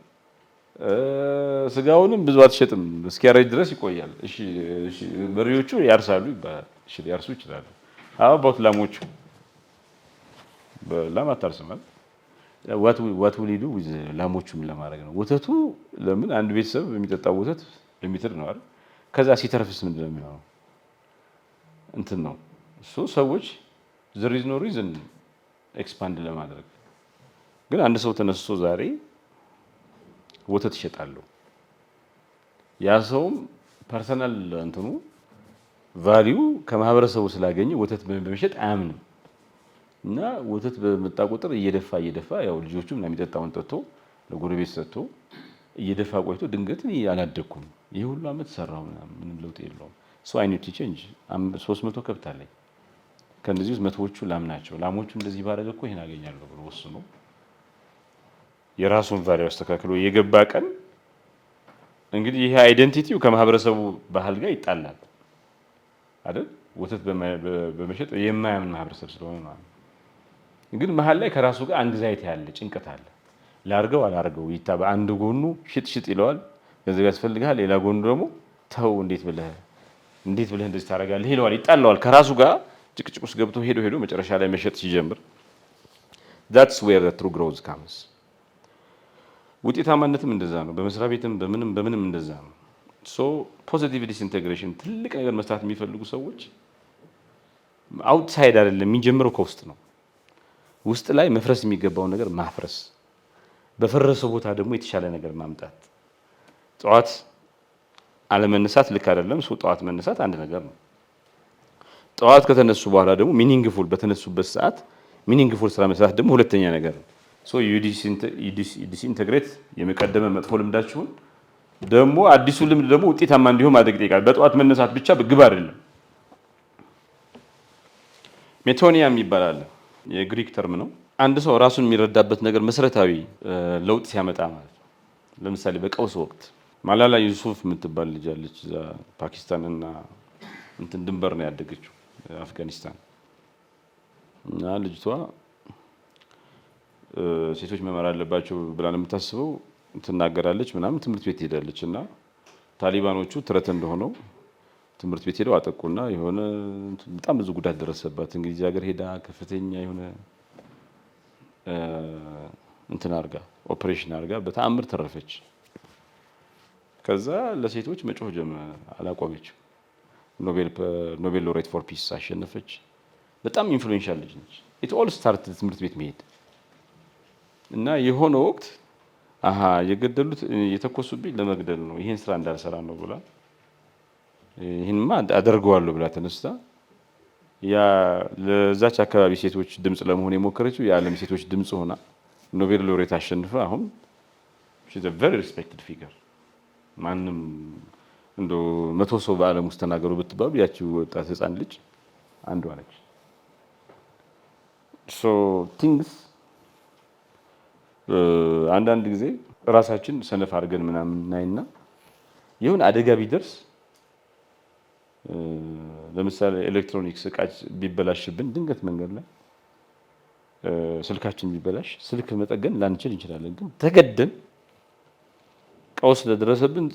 ስጋውንም ብዙ አትሸጥም፣ እስኪያረጅ ድረስ ይቆያል። እሺ በሬዎቹ ያርሳሉ ይባላል። እሺ ሊያርሱ ይችላሉ። አባውት ላሞቹ በላም አታርስም ማለት what will you do with ላሞቹም ለማድረግ ነው። ወተቱ ለምን አንድ ቤተሰብ የሚጠጣው ወተት ሊሚትድ ነው አይደል? ከዛ ሲተርፍስ ምንድን ነው የሚሆነው? እንትን ነው ሰዎች there is no reason ኤክስፓንድ ለማድረግ። ግን አንድ ሰው ተነስቶ ዛሬ ወተት ይሸጣለሁ፣ ያ ሰውም ፐርሰናል እንትኑ ቫልዩ ከማህበረሰቡ ስላገኘ ወተት በመሸጥ አያምንም እና ወተት በመጣ ቁጥር እየደፋ ያው ልጆቹ ምናምን የሚጠጣውን ጠጥቶ ለጎረቤት ሰጥቶ እየደፋ ቆይቶ ድንገት አላደኩም ይሄ ሁሉ አመት ሰራው ምንም ለውጥ የለውም። ሶ አይ ኒድ ቱ ቼንጅ 300 ከብት አለኝ፣ ከነዚህ ውስጥ መቶዎቹ ላም ናቸው። ላሞቹ እንደዚህ ባረገ እኮ ይሄን አገኛለሁ ብሎ ወስኖ የራሱን ቫልዩ አስተካክሎ የገባ ቀን እንግዲህ ይሄ አይደንቲቲው ከማህበረሰቡ ባህል ጋር ይጣላል አይደል? ወተት በመሸጥ የማያምን ማህበረሰብ ስለሆነ ነው። ግን መሀል ላይ ከራሱ ጋር አንግዛይቲ ያለ ጭንቀት አለ። ላርገው አላርገው ይታበ አንድ ጎኑ ሽጥ ይለዋል፣ ገንዘብ ያስፈልጋል። ሌላ ጎኑ ደግሞ ተው እንዴት ብለህ እንደዚህ ታደርጋለህ ይለዋል፣ ይጣላዋል። ከራሱ ጋር ጭቅጭቅ ውስጥ ገብቶ ሄዶ መጨረሻ ላይ መሸጥ ሲጀምር that's where the true growth comes። ውጤታማነትም እንደዛ ነው። በመስሪያ ቤትም በምንም እንደዛ ነው። ሶ ፖዚቲቭ ዲስኢንቴግሬሽን ትልቅ ነገር መስራት የሚፈልጉ ሰዎች አውትሳይድ አይደለም የሚጀምረው ከውስጥ ነው። ውስጥ ላይ መፍረስ የሚገባውን ነገር ማፍረስ፣ በፈረሰው ቦታ ደግሞ የተሻለ ነገር ማምጣት። ጠዋት አለመነሳት ልክ አይደለም። ጠዋት መነሳት አንድ ነገር ነው። ጠዋት ከተነሱ በኋላ ደግሞ ሚኒንግፉል በተነሱበት ሰዓት ሚኒንግፉል ስራ መስራት ደግሞ ሁለተኛ ነገር ነው። ዲስኢንተግሬት የመቀደመ መጥፎ ልምዳችሁን ደግሞ አዲሱ ልምድ ደግሞ ውጤታማ እንዲሆን ማድረግ ይጠይቃል። በጠዋት መነሳት ብቻ ግብ አይደለም። ሜቶኒያ ይባላል፣ የግሪክ ተርም ነው። አንድ ሰው ራሱን የሚረዳበት ነገር መሰረታዊ ለውጥ ሲያመጣ ማለት ነው። ለምሳሌ በቀውስ ወቅት ማላላ ዩሱፍ የምትባል ልጅ አለች። እዛ ፓኪስታን እና እንትን ድንበር ነው ያደገችው አፍጋኒስታን። እና ልጅቷ ሴቶች መማር አለባቸው ብላ ነው የምታስበው። ትናገራለች ምናምን፣ ትምህርት ቤት ሄዳለች እና ታሊባኖቹ ትረት እንደሆነው ትምህርት ቤት ሄደው አጠቁና የሆነ በጣም ብዙ ጉዳት ደረሰባት። እንግሊዝ ሀገር ሄዳ ከፍተኛ የሆነ እንትን አርጋ ኦፕሬሽን አርጋ በተአምር ተረፈች። ከዛ ለሴቶች መጮህ አላቆመችም። ኖቤል ሎሬት ፎር ፒስ አሸነፈች። በጣም ኢንፍሉዌንሻል ልጅ ነች። ኢት ኦል ስታርት ትምህርት ቤት መሄድ እና የሆነ ወቅት የገደሉት የተኮሱብኝ ለመግደል ነው፣ ይሄን ስራ እንዳልሰራ ነው ብላ ይሄንማ አደርገዋለሁ ብላ ተነስታ ለዛች አካባቢ ሴቶች ድምጽ ለመሆን የሞከረችው የዓለም ሴቶች ድምጽ ሆና ኖቤል ሎሬት አሸንፋ አሁን she's a very respected figure። ማንም እንዶ 100 ሰው በዓለም ውስጥ ተናገሩ ብትባሉ ያቺ ወጣት ህፃን ልጅ አንዷ ነች። so things አንዳንድ ጊዜ ራሳችን ሰነፍ አድርገን ምናምን እናይና ይሁን አደጋ ቢደርስ ለምሳሌ ኤሌክትሮኒክስ እቃች ቢበላሽብን ድንገት መንገድ ላይ ስልካችን ቢበላሽ ስልክ መጠገን ላንችል እንችላለን። ግን ተገደን ቀውስ ለደረሰብን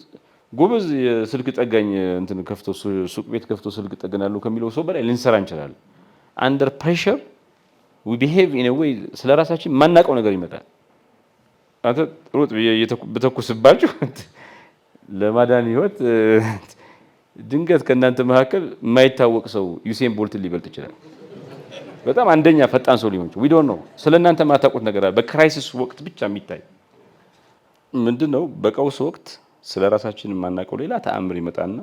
ጎበዝ የስልክ ጠጋኝ እንትን ከፍቶ ሱቅ ቤት ከፍቶ ስልክ ጠገናለሁ ከሚለው ሰው በላይ ልንሰራ እንችላለን። አንደር ፕሬሸር we behave in a way ስለራሳችን ማናቀው ነገር ይመጣል። አንተ ሩጥ በተኩስባችሁ ለማዳን ህይወት ድንገት ከእናንተ መካከል የማይታወቅ ሰው ዩሴን ቦልት ሊበልጥ ይችላል። በጣም አንደኛ ፈጣን ሰው ሊሆን ይችላል። we don't know ስለእናንተ ማታውቁት ነገር አለ። በክራይሲስ ወቅት ብቻ የሚታይ ምንድነው? በቀውስ ወቅት ስለራሳችን የማናውቀው ሌላ ተአምር ይመጣና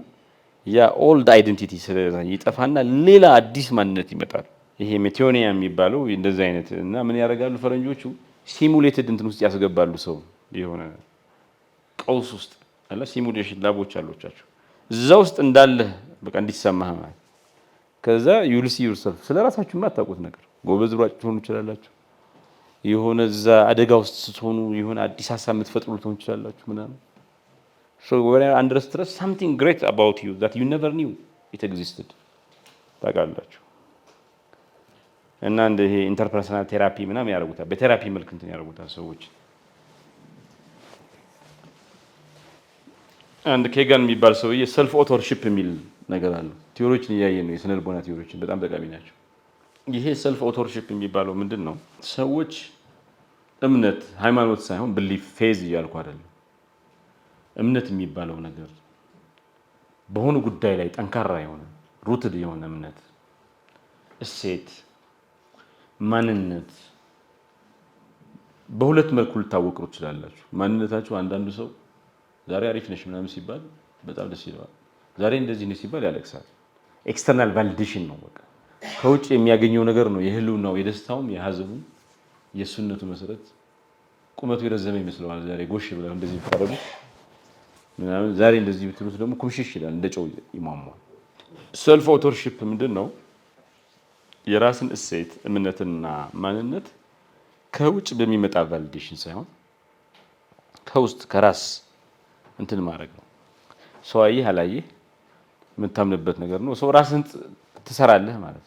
ያ ኦልድ አይደንቲቲ ይጠፋና ሌላ አዲስ ማንነት ይመጣል። ይሄ ሜቶኒያ የሚባለው እንደዚህ አይነት እና ምን ያደርጋሉ ፈረንጆቹ ሲሙሌትድ እንትን ውስጥ ያስገባሉ። ሰው የሆነ ቀውስ ውስጥ አለ ሲሙሌሽን ላቦች አሏቸው። እዛ ውስጥ እንዳለ በቃ እንዲሰማህ ማለት ከዛ you'll see yourself ስለራሳችሁ የማታውቁት ነገር ጎበዝ ሯጭ ትሆኑ ይችላላችሁ። የሆነ እዛ አደጋ ውስጥ ስትሆኑ የሆነ አዲስ ሀሳብ የምትፈጥሩ ልትሆኑ ይችላላችሁ ምናምን። so when you're under stress something great about you that you never knew it existed ታውቃላችሁ። እና እንደ ይሄ ኢንተርፐርሰናል ቴራፒ ምናምን ያደርጉታል። በቴራፒ መልክ እንትን ያደርጉታል ሰዎች። አንድ ኬጋን የሚባል ሰውዬ ሰልፍ ኦቶርሺፕ የሚል ነገር አለው። ቲዮሪዎችን እያየን ነው። የስነ ልቦና ቲዮሪዎችን በጣም ጠቃሚ ናቸው። ይሄ ሰልፍ ኦቶርሺፕ የሚባለው ምንድን ነው? ሰዎች እምነት ሃይማኖት ሳይሆን ብሊፍ ፌዝ እያልኩ አይደለም። እምነት የሚባለው ነገር በሆነ ጉዳይ ላይ ጠንካራ የሆነ ሩትድ የሆነ እምነት፣ እሴት፣ ማንነት በሁለት መልኩ ልታወቁ ትችላላችሁ። ማንነታችሁ አንዳንዱ ሰው ዛሬ አሪፍ ነሽ ምናምን ሲባል በጣም ደስ ይለዋል። ዛሬ እንደዚህ ነሽ ሲባል ያለቅሳል። ኤክስተርናል ቫሊዴሽን ነው። በቃ ከውጭ የሚያገኘው ነገር ነው የህልውናው፣ የደስታውም፣ የሀዘኑም የሱነቱ መሰረት። ቁመቱ የረዘመ ይመስለዋል ዛሬ ጎሽ ብለው እንደዚህ ይፈረዱ ምናምን። ዛሬ እንደዚህ ብትሉት ደግሞ ኩምሽሽ ይላል፣ እንደ ጨው ይሟሟል። ሰልፍ ኦቶርሺፕ ምንድን ነው? የራስን እሴት እምነትና ማንነት ከውጭ በሚመጣ ቫሊዴሽን ሳይሆን ከውስጥ ከራስ እንትን ማድረግ ነው። ሰው አየህ አላየህ የምታምንበት ነገር ነው። ሰው ራስን ትሰራለህ ማለት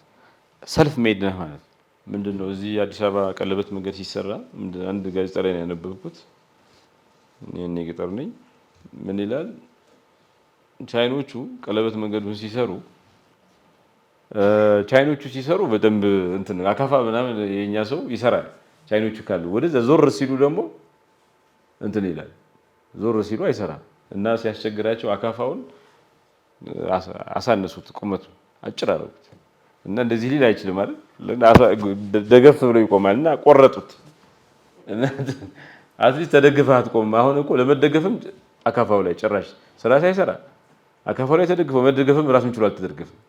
ሰልፍ ሜድ ነህ ማለት ምንድነው? እዚህ አዲስ አበባ ቀለበት መንገድ ሲሰራ አንድ ጋዜጣ ላይ ነው ያነበብኩት። እኔ ገጠር ነኝ። ምን ይላል? ቻይኖቹ ቀለበት መንገዱን ሲሰሩ በደንብ እንትን አካፋ ምናምን የኛ ሰው ይሰራል። ቻይኖቹ ካሉ ወደዛ ዞር ሲሉ ደግሞ እንትን ይላል። ዞር ሲሉ አይሰራም እና ሲያስቸግራቸው አካፋውን አሳነሱት፣ ቁመቱ አጭር አደረጉት። እና እንደዚህ ሊል አይችልም አይደል? ደገፍ ብሎ ይቆማልና ቆረጡት። አትሊስት ተደግፈህ አትቆምም። አሁን እኮ ለመደገፍም አካፋው ላይ ጭራሽ ስራ ሳይሰራ አካፋው ላይ ተደግፈው መደገፍም ራሱን ችሎ አልተደገፈም።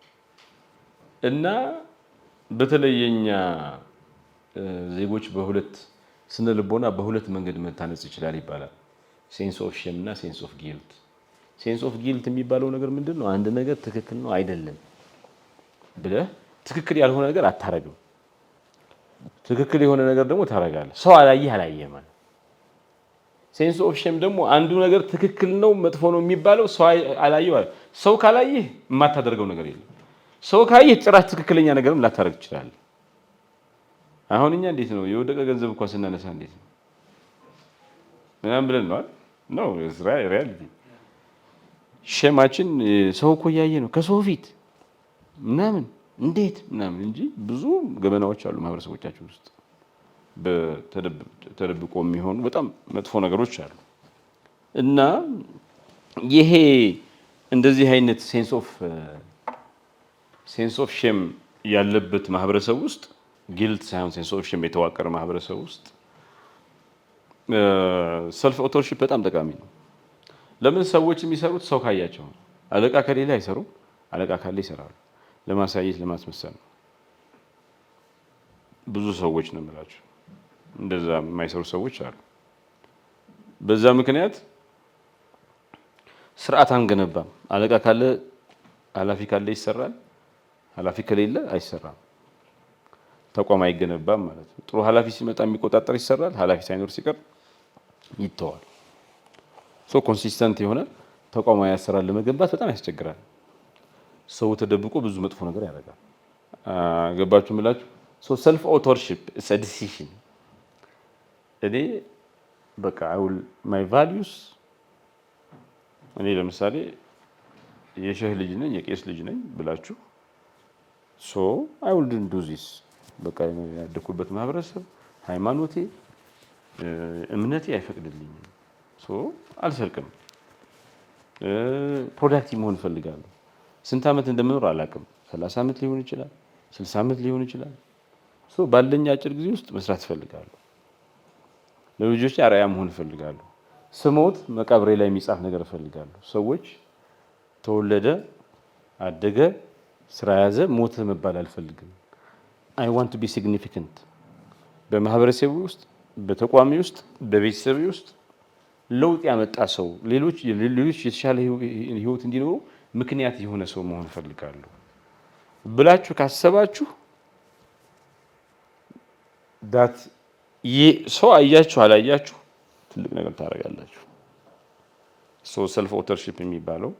እና በተለይ የኛ ዜጎች በሁለት ስነ ልቦና በሁለት መንገድ መታነጽ ይችላል ይባላል። ሴንስ ኦፍ ሼም እና ሴንስ ኦፍ ጊልት። ሴንስ ኦፍ ጊልት የሚባለው ነገር ምንድን ነው? አንድ ነገር ትክክል ነው አይደለም ብለህ ትክክል ያልሆነ ነገር አታረግም። ትክክል የሆነ ነገር ደግሞ ታረጋለህ። ሰው አላየህ አላየህ ማለት። ሴንስ ኦፍ ሼም ደግሞ አንዱ ነገር ትክክል ነው መጥፎ ነው የሚባለው ሰው አላየህ። ሰው ካላየህ የማታደርገው ነገር የለም። ሰው ካየህ ጭራሽ ትክክለኛ ነገርም ላታረግ ትችላለህ። አሁን እኛ እንዴት ነው የወደቀ ገንዘብ እንኳን ስናነሳ እንዴት ነው ምናምን ብለን ነው ሪያሊቲ። ሼማችን ሰው እኮ እያየ ነው ከሰው ፊት ምናምን እንዴት ምናምን እንጂ ብዙ ገበናዎች አሉ ማህበረሰቦቻችን ውስጥ ተደብቆ የሚሆኑ በጣም መጥፎ ነገሮች አሉ። እና ይሄ እንደዚህ አይነት ሴንስ ኦፍ ሼም ያለበት ማህበረሰብ ውስጥ ጊልት ሳይሆን ሴንስ ኦፍ ሼም የተዋቀረ ማህበረሰብ ውስጥ ሰልፍ ኦቶርሺፕ በጣም ጠቃሚ ነው። ለምን ሰዎች የሚሰሩት ሰው ካያቸው ነው። አለቃ ከሌለ አይሰሩም፣ አለቃ ካለ ይሰራሉ። ለማሳየት ለማስመሰል ነው። ብዙ ሰዎች ነው የምላቸው እንደዛ የማይሰሩ ሰዎች አሉ። በዛ ምክንያት ስርዓት አንገነባም። አለቃ ካለ ኃላፊ ካለ ይሰራል፣ ኃላፊ ከሌለ አይሰራም። ተቋም አይገነባም ማለት ነው። ጥሩ ኃላፊ ሲመጣ የሚቆጣጠር ይሰራል፣ ኃላፊ ሳይኖር ሲቀር ይተዋል። ኮንሲስተንት የሆነ ተቋማዊ አሰራር ለመገንባት በጣም ያስቸግራል። ሰው ተደብቆ ብዙ መጥፎ ነገር ያደርጋል። ገባችሁ ምላችሁ? ሰልፍ ኦቶርሺፕ ኢዝ አ ዲሲዥን። እኔ በቃ ማይ ቫልዩስ እኔ ለምሳሌ የሸህ ልጅ ነኝ የቄስ ልጅ ነኝ ብላችሁ አይ ዊልድንት ዱ ዚስ። በቃ ያደኩበት ማህበረሰብ ሃይማኖቴ እምነቴ አይፈቅድልኝም። አልሰርቅም። ፕሮዳክቲቭ መሆን እፈልጋለሁ። ስንት ዓመት እንደምኖር አላውቅም። 30 ዓመት ሊሆን ይችላል፣ 60 ዓመት ሊሆን ይችላል። ባለኝ አጭር ጊዜ ውስጥ መስራት እፈልጋለሁ። ለልጆቼ አርአያ መሆን እፈልጋለሁ። ስሞት መቃብሬ ላይ የሚጻፍ ነገር እፈልጋለሁ። ሰዎች ተወለደ፣ አደገ፣ ስራ ያዘ፣ ሞተ መባል አልፈልግም። አይ ዋንት ቱ ቢ ሲግኒፊካንት። በማህበረሰቡ ውስጥ፣ በተቋሚ ውስጥ፣ በቤተሰብ ውስጥ ለውጥ ያመጣ ሰው ሌሎች የተሻለ ህይወት እንዲኖሩ ምክንያት የሆነ ሰው መሆን እፈልጋለሁ ብላችሁ ካሰባችሁ ዳት ሰው አያችሁ አላያችሁ ትልቅ ነገር ታደርጋላችሁ። ሰልፍ ኦተርሺፕ የሚባለው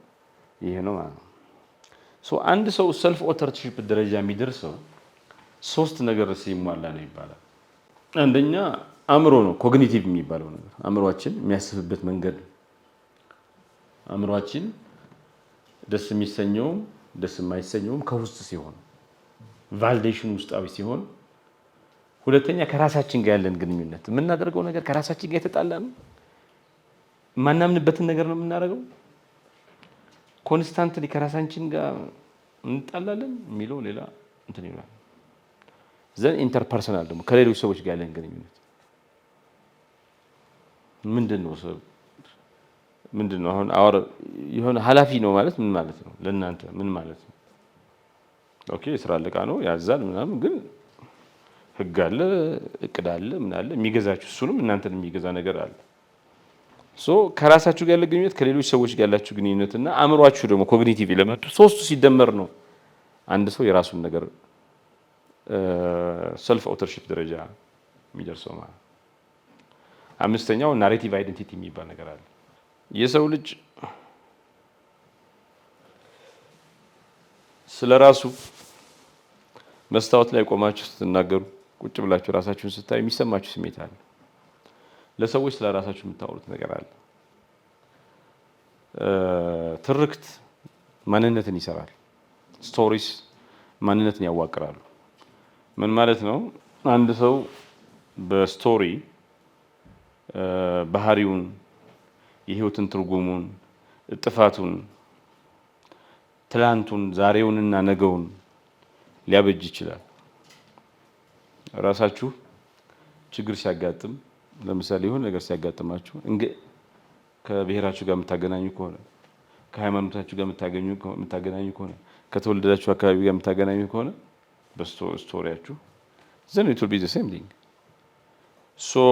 ይሄ ነው ማለት ነው። አንድ ሰው ሰልፍ ኦተርሺፕ ደረጃ የሚደርሰው 3 ነገር ሲሟላ ነው ይባላል። አንደኛ አእምሮ ነው፣ ኮግኒቲቭ የሚባለው ነገር አእምሯችን የሚያስብበት መንገድ ነው። አእምሯችን ደስ የሚሰኘውም ደስ የማይሰኘውም ከውስጥ ሲሆን፣ ቫሊዴሽን ውስጣዊ ሲሆን፣ ሁለተኛ ከራሳችን ጋር ያለን ግንኙነት የምናደርገው ነገር ከራሳችን ጋር የተጣላ ነው። የማናምንበትን ነገር ነው የምናደርገው። ኮንስታንትሊ ከራሳችን ጋር እንጣላለን የሚለው ሌላ እንትን ይላል። ዘን ኢንተርፐርሰናል ደግሞ ከሌሎች ሰዎች ጋር ያለን ግንኙነት ምንድን ነው? አሁን የሆነ ኃላፊ ነው ማለት ምን ማለት ነው? ለእናንተ ምን ማለት ነው? ኦኬ የስራ አለቃ ነው ያዛል ምናምን፣ ግን ህግ አለ፣ እቅድ አለ፣ ምን አለ የሚገዛችሁ፣ እሱንም እናንተን የሚገዛ ነገር አለ። ከራሳችሁ ጋር ያለ ግንኙነት፣ ከሌሎች ሰዎች ጋር ያላችሁ ግንኙነት እና አእምሯችሁ ደግሞ ኮግኒቲቭ ኤሌመንቱ 3ቱ ሲደመር ነው አንድ ሰው የራሱን ነገር ሰልፍ ኦተርሺፕ ደረጃ የሚደርሰው ማለት። አምስተኛው ናሬቲቭ አይደንቲቲ የሚባል ነገር አለ። የሰው ልጅ ስለራሱ መስታወት ላይ ቆማችሁ ስትናገሩ፣ ቁጭ ብላችሁ ራሳችሁን ስታዩ የሚሰማችሁ ስሜት አለ። ለሰዎች ስለራሳችሁ የምታወሩት ነገር አለ። ትርክት ማንነትን ይሰራል። ስቶሪስ ማንነትን ያዋቅራሉ። ምን ማለት ነው? አንድ ሰው በስቶሪ ባህሪውን፣ የህይወትን ትርጉሙን፣ ጥፋቱን፣ ትላንቱን፣ ዛሬውንና ነገውን ሊያበጅ ይችላል። ራሳችሁ ችግር ሲያጋጥም ለምሳሌ የሆነ ነገር ሲያጋጥማችሁ ከብሔራችሁ ጋር የምታገናኙ ከሆነ ከሃይማኖታችሁ ጋር የምታገናኙ ከሆነ ከተወለዳችሁ አካባቢ ጋር የምታገናኙ ከሆነ በስቶሪያችሁ then it will be the same thing. So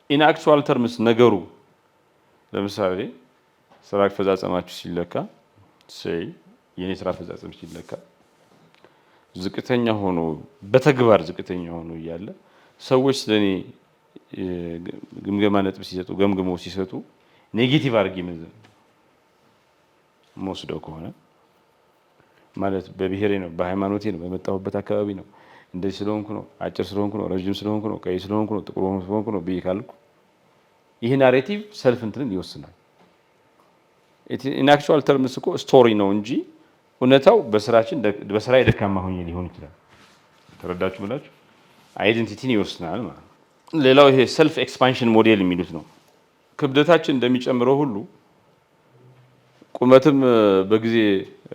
in actual terms ነገሩ ለምሳሌ ስራ አፈጻጸማችሁ ሲለካ የኔ ስራ አፈጻጸም ሲለካ ዝቅተኛ ሆኖ በተግባር ዝቅተኛ ሆኖ እያለ ሰዎች ለኔ ግምገማ ነጥብ ሲሰጡ ገምግመው ሲሰጡ ኔጌቲቭ አድርጌ መወስደው ከሆነ ማለት በብሔሬ ነው፣ በሃይማኖቴ ነው፣ በመጣሁበት አካባቢ ነው፣ እንደዚህ ስለሆንኩ ነው፣ አጭር ስለሆንኩ ነው፣ ረጅም ስለሆንኩ ነው፣ ቀይ ስለሆንኩ ነው፣ ጥቁር ስለሆንኩ ነው ብዬ ካልኩ ይህ ናሬቲቭ ሰልፍ እንትንን ይወስናል። ኢን አክቹዋል ተርምስ እኮ ስቶሪ ነው እንጂ እውነታው በስራ የደካማ ሆኜ ሊሆን ይችላል። ተረዳችሁ ብላችሁ አይደንቲቲን ይወስናል ማለት ነው። ሌላው ይሄ ሰልፍ ኤክስፓንሽን ሞዴል የሚሉት ነው። ክብደታችን እንደሚጨምረው ሁሉ ቁመትም በጊዜ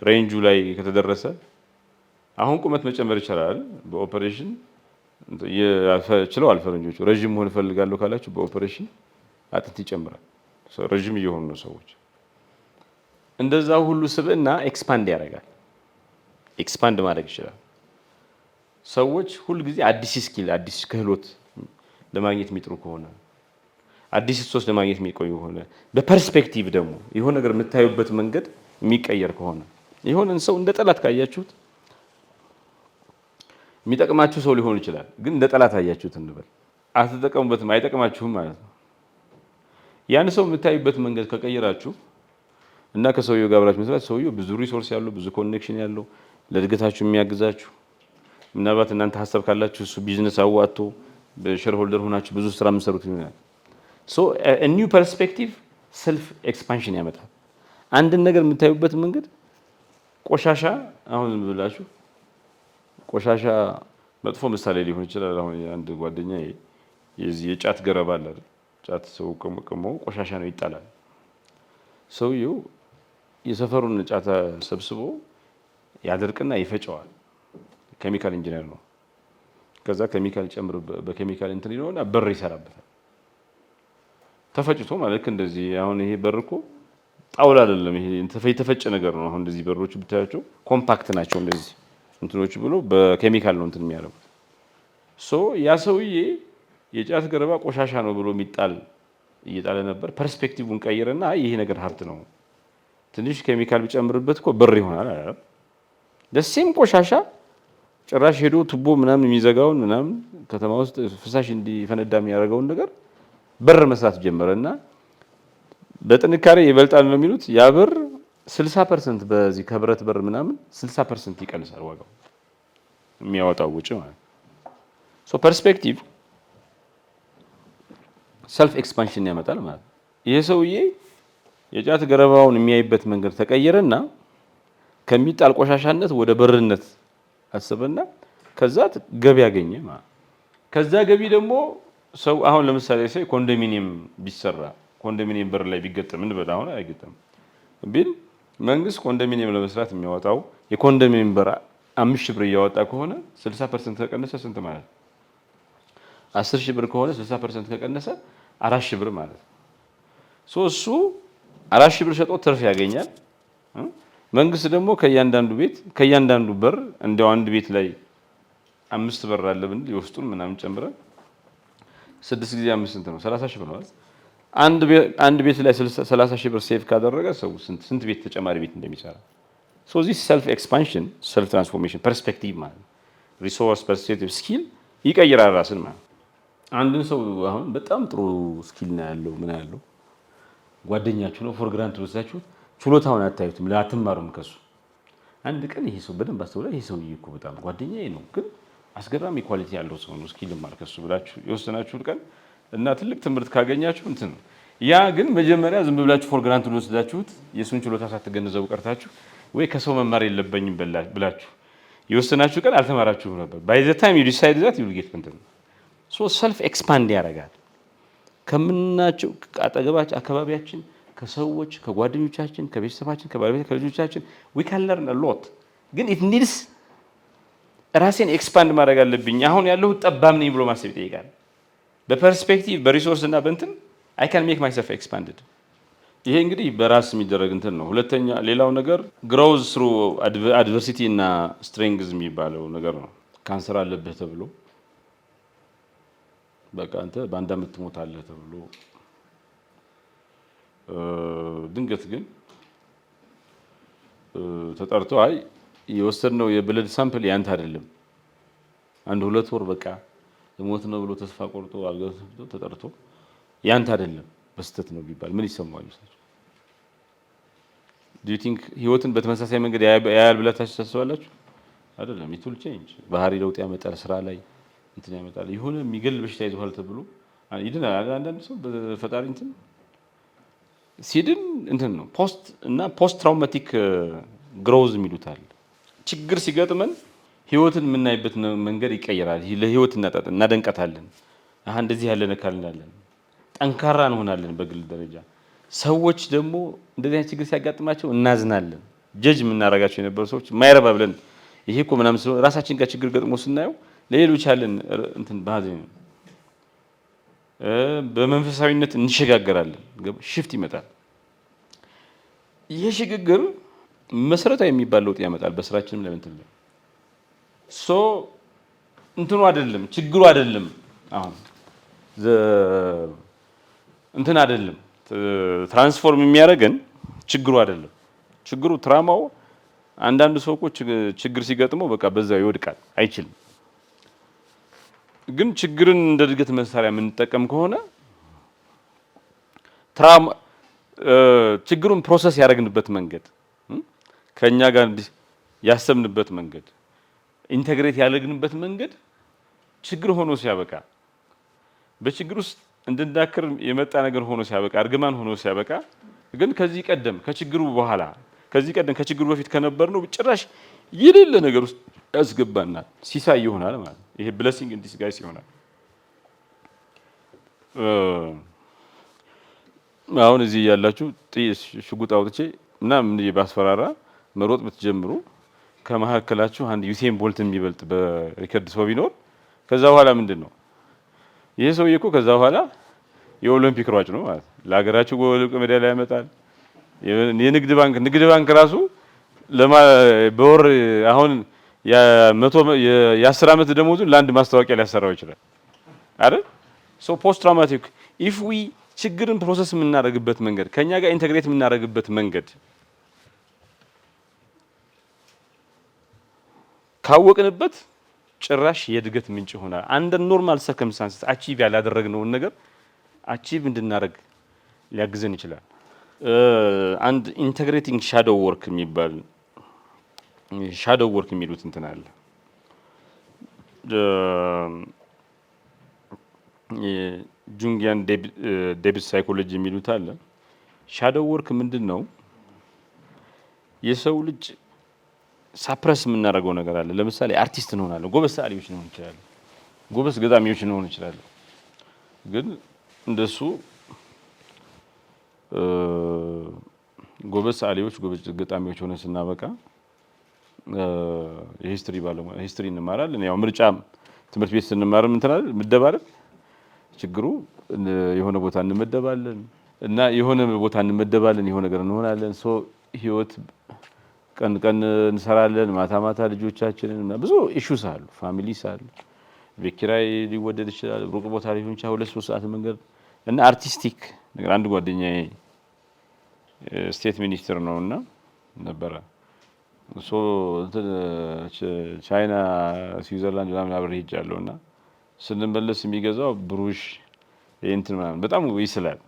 ሬንጁ ላይ ከተደረሰ አሁን ቁመት መጨመር ይችላል። በኦፐሬሽን ችለዋል ፈረንጆቹ። ረዥም መሆን እፈልጋለሁ ካላችሁ በኦፐሬሽን አጥንት ይጨምራል። ረዥም እየሆኑ ነው ሰዎች። እንደዛ ሁሉ ስብዕና ኤክስፓንድ ያደርጋል። ኤክስፓንድ ማድረግ ይችላል። ሰዎች ሁልጊዜ አዲስ ስኪል አዲስ ክህሎት ለማግኘት የሚጥሩ ከሆነ አዲስ ሶስ ለማግኘት የሚቆዩ ከሆነ በፐርስፔክቲቭ ደግሞ የሆነ ነገር የምታዩበት መንገድ የሚቀየር ከሆነ የሆነን ሰው እንደ ጠላት ካያችሁት የሚጠቅማችሁ ሰው ሊሆን ይችላል፣ ግን እንደ ጠላት አያችሁት እንበል፣ አትጠቀሙበትም፣ አይጠቅማችሁም ማለት ነው። ያን ሰው የምታዩበት መንገድ ከቀየራችሁ እና ከሰውየው ጋር አብራችሁ መስራት ሰውየው ብዙ ሪሶርስ ያለው ብዙ ኮኔክሽን ያለው ለእድገታችሁ የሚያግዛችሁ ምናልባት እናንተ ሀሳብ ካላችሁ እሱ ቢዝነስ አዋጥቶ በሼር ሆልደር ሆናችሁ ብዙ ስራ የምትሰሩት ይሆናል። ሶ ኒው ፐርስፔክቲቭ ሰልፍ ኤክስፓንሽን ያመጣል። አንድን ነገር የምታዩበት መንገድ ቆሻሻ አሁን ብላችሁ ቆሻሻ መጥፎ ምሳሌ ሊሆን ይችላል። አሁን አንድ ጓደኛዬ የጫት ገረባ አለ አይደል? ጫት ሰው ቆሞ ቆሻሻ ነው ይጣላል። ሰውየው የሰፈሩን ጫት ሰብስቦ ያደርቅና ይፈጨዋል። ኬሚካል ኢንጂነር ነው። ከዛ ኬሚካል ጨምሮ በኬሚካል እንትን ይለውና በር ይሰራበታል። ተፈጭቶ ማለት እንደዚህ አሁን ይሄ በር እኮ ጣውላ አይደለም፣ ይሄ የተፈጨ ነገር ነው። አሁን እንደዚህ በሮቹ ብታያቸው ኮምፓክት ናቸው እንደዚህ እንትኖቹ ብሎ በኬሚካል ነው እንትን የሚያደርጉት። ሶ ያ ሰውዬ የጫት ገረባ ቆሻሻ ነው ብሎ እየጣለ ነበር። ፐርስፔክቲቭን ቀይረና ይሄ ነገር ሀብት ነው፣ ትንሽ ኬሚካል ቢጨምርበት እኮ በር ይሆናል አይደል? ደሴም ቆሻሻ ጭራሽ ሄዶ ቱቦ ምናምን የሚዘጋውን ምናምን ከተማ ውስጥ ፍሳሽ እንዲፈነዳ የሚያደርገውን ነገር በር መስራት ጀመረና በጥንካሬ ይበልጣል ነው የሚሉት። ያ በር 60% በዚህ ከብረት በር ምናምን 60% ይቀንሳል ዋጋው የሚያወጣው ውጪ ማለት ነው። ሶ ፐርስፔክቲቭ ሰልፍ ኤክስፓንሽን ያመጣል ማለት ነው። ይሄ ሰውዬ የጫት ገረባውን የሚያይበት መንገድ ተቀየረና ከሚጣል ቆሻሻነት ወደ በርነት አሰበና ከዛ ገቢ ያገኘ ማለት። ከዛ ገቢ ደግሞ ሰው አሁን ለምሳሌ ኮንዶሚኒየም ቢሰራ ኮንዶሚኒየም በር ላይ ቢገጠም እንበል፣ አሁን አይገጠም ቢል መንግስት ኮንዶሚኒየም ለመስራት የሚያወጣው የኮንዶሚኒየም በር 5,000 ብር እያወጣ ከሆነ 60% ከቀነሰ ስንት ማለት ነው? 10,000 ብር ከሆነ 60% ከቀነሰ 4,000 ብር ማለት ነው። እሱ 4,000 ብር ሸጦ ትርፍ ያገኛል። መንግስት ደግሞ ከእያንዳንዱ በር እንደው አንድ ቤት ላይ 5 በር አለ ብንል የውስጡን ምናምን ጨምረን 6 ጊዜ 5 ስንት ነው? 30,000 ብር ነው። አንድ ቤት ላይ 30,000 ብር ሴቭ ካደረገ ሰው ስንት ቤት ተጨማሪ ቤት እንደሚሰራ። ሶ ዚስ ሰልፍ ኤክስፓንሽን ሰልፍ ትራንስፎርሜሽን ፐርስፔክቲቭ ማለት ሪሶርስ ፐርስፔክቲቭ ስኪል ይቀይራል ራስን ማለት። አንድን ሰው አሁን በጣም ጥሩ ስኪል ነው ያለው ምን ያለው ጓደኛችሁ ነው ፎር ግራንት ወስዳችሁት ችሎታውን አታዩትም፣ አትማሩም ከሱ። አንድ ቀን ይሄ ሰው በደንብ አስተውላ ይሄ ሰውዬ እኮ በጣም ጓደኛዬ ነው ግን አስገራሚ ኳሊቲ ያለው ሰው ነው ስኪል ማር ከሱ ብላችሁ የወሰናችሁት ቀን እና ትልቅ ትምህርት ካገኛችሁ እንትን ነው። ያ ግን መጀመሪያ ዝም ብላችሁ ፎር ግራንት ወስዳችሁት የሱን ችሎታ ሳትገነዘቡ ቀርታችሁ ወይ ከሰው መማር የለብኝም ብላችሁ የወሰናችሁ ቀን አልተማራችሁም ነበር። ባይ ዘ ታይም ዩ ዲሳይድ ዛት ዩ ዊል ጌት እንትን ነው። ሶ ሰልፍ ኤክስፓንድ ያደርጋል። ከምናቸው አጠገባችን አካባቢያችን ከሰዎች ከጓደኞቻችን ከቤተሰባችን ከባለቤት ከልጆቻችን we can learn a lot ግን it needs ራሴን ኤክስፓንድ ማድረግ አለብኝ አሁን ያለው ጠባም ነኝ ብሎ ማሰብ ይጠይቃል በፐርስፔክቲቭ በሪሶርስ እና በእንትን I can make myself expanded ይሄ እንግዲህ በራስ የሚደረግ እንትን ነው ሁለተኛ ሌላው ነገር grows through adversity እና strength የሚባለው ነገር ነው ካንሰር አለብህ ተብሎ በቃ አንተ በአንድ አመት ትሞታለህ ተብሎ ድንገት ግን ተጠርቶ አይ የወሰድነው የብለድ ሳምፕል ያንተ አይደለም አንድ ሁለት ወር በቃ ሞት ነው ብሎ ተስፋ ቆርጦ አልገሰብቶ ተጠርቶ ያንተ አይደለም በስተት ነው ቢባል ምን ይሰማዋል ይመስላል do you think ህይወትን በተመሳሳይ መንገድ ያያል ብላችሁ ታስባላችሁ አይደለም it will change ባህሪ ለውጥ ያመጣል ስራ ላይ እንትን ያመጣል ይሁን የሚገል በሽታ ይዟል ተብሎ ይድናል አንዳንድ ሰው በፈጣሪ እንትን ሲድን እንትን ነው ፖስት ትራውማቲክ ግሮዝ የሚሉታል ችግር ሲገጥመን ህይወትን የምናይበት መንገድ ይቀየራል ለህይወት እናደንቀታለን አሃ እንደዚህ ያለ ነካልናለን ጠንካራ እንሆናለን በግል ደረጃ ሰዎች ደግሞ እንደዚህ አይነት ችግር ሲያጋጥማቸው እናዝናለን ጀጅ የምናረጋቸው የነበሩ ሰዎች ማይረባ ብለን ይሄ እኮ ምናምን ስለሆነ ራሳችን ጋር ችግር ገጥሞ ስናየው ለሌሎች ያለን እንትን ባዘኝ በመንፈሳዊነት እንሸጋገራለን ሽፍት ይመጣል ይሄ ሽግግር መሰረታዊ የሚባል ለውጥ ያመጣል በስራችንም ለምንትን ሶ እንትኑ አይደለም ችግሩ አይደለም አሁን እንትን አይደለም ትራንስፎርም የሚያደርገን ችግሩ አይደለም ችግሩ ትራማው አንዳንድ ሰው እኮ ችግር ሲገጥመው በቃ በዛው ይወድቃል አይችልም ግን ችግርን እንደ እድገት መሳሪያ የምንጠቀም ከሆነ ትራማ ችግሩን ፕሮሰስ ያደረግንበት መንገድ ከኛ ጋር ያሰብንበት መንገድ ኢንተግሬት ያደረግንበት መንገድ ችግር ሆኖ ሲያበቃ በችግር ውስጥ እንድንዳክር የመጣ ነገር ሆኖ ሲያበቃ እርግማን ሆኖ ሲያበቃ ግን ከዚህ ቀደም ከችግሩ በኋላ ከዚህ ቀደም ከችግሩ በፊት ከነበርነው ጭራሽ የሌለ ነገር ውስጥ ያስገባናል ሲሳይ ይሆናል ማለት ይሄ ብሌሲንግ ኢን ዲስጋይስ ይሆናል አሁን እዚህ ያላችሁ ሽጉጥ አውጥቼ እና ምን ባስፈራራ መሮጥ ብትጀምሩ ከመሐከላችሁ አንድ ዩሴን ቦልት የሚበልጥ በሪከርድ ሰው ቢኖር ከዛ በኋላ ምንድነው ይሄ ሰውዬ እኮ ከዛ በኋላ የኦሎምፒክ ሯጭ ነው ማለት ለሀገራችሁ ወርቅ ሜዳሊያ ያመጣል የንግድ ባንክ ራሱ በወር አሁን የ10 አመት ደሞዙን ለአንድ ማስታወቂያ ሊያሰራው ይችላል አይደል ሶ ፖስት ትራውማቲክ ኢፍ ዊ ችግርን ፕሮሰስ የምናደርግበት መንገድ ከኛ ጋር ኢንተግሬት የምናደርግበት መንገድ ካወቅንበት ጭራሽ የእድገት ምንጭ ይሆናል አንድ ኖርማል ሰርከምስታንስ አቺቭ ያላደረግነውን ነገር አቺቭ እንድናደርግ ሊያግዘን ይችላል አንድ ኢንተግሬቲንግ ሻዶው ወርክ የሚሉት እንትን አለ ጁንጊያን ዴፕዝ ሳይኮሎጂ የሚሉት አለ ሻዶው ወርክ ምንድነው የሰው ልጅ ሳፕረስ የምናደርገው ነገር አለ ለምሳሌ አርቲስት እንሆናለን ጎበዝ ሰዓሊዎች እንሆን እንችላለን ጎበዝ ገጣሚዎች እንሆን እንችላለን ግን እንደሱ ጎበዝ ሰዓሊዎች ጎበዝ ገጣሚዎች ሆነን ስናበቃ ሂስትሪ እንማራለን ያው ምርጫ ትምህርት ቤት ስንማርም እንተናል ምደባለን ችግሩ የሆነ ቦታ እንመደባለን እና የሆነ ቦታ እንመደባለን የሆነ ነገር እንሆናለን ሶ ህይወት ቀን እንሰራለን ማታ ልጆቻችንን እና ብዙ ኢሹስ አሉ ፋሚሊስ አሉ በኪራይ ሊወደድ ይችላል ሩቅ ቦታ ሊሆን ይችላል 2-3 ሰዓት መንገድ እና አርቲስቲክ ነገር አንድ ጓደኛዬ ስቴት ሚኒስተር ነውና ነበረ ሶ ቻይና ስዊዘርላንድ ምናምን አብሬ ሄጃለሁና ስንመለስ የሚገዛው ብሩሽ እንትን ምናምን በጣም ይስላል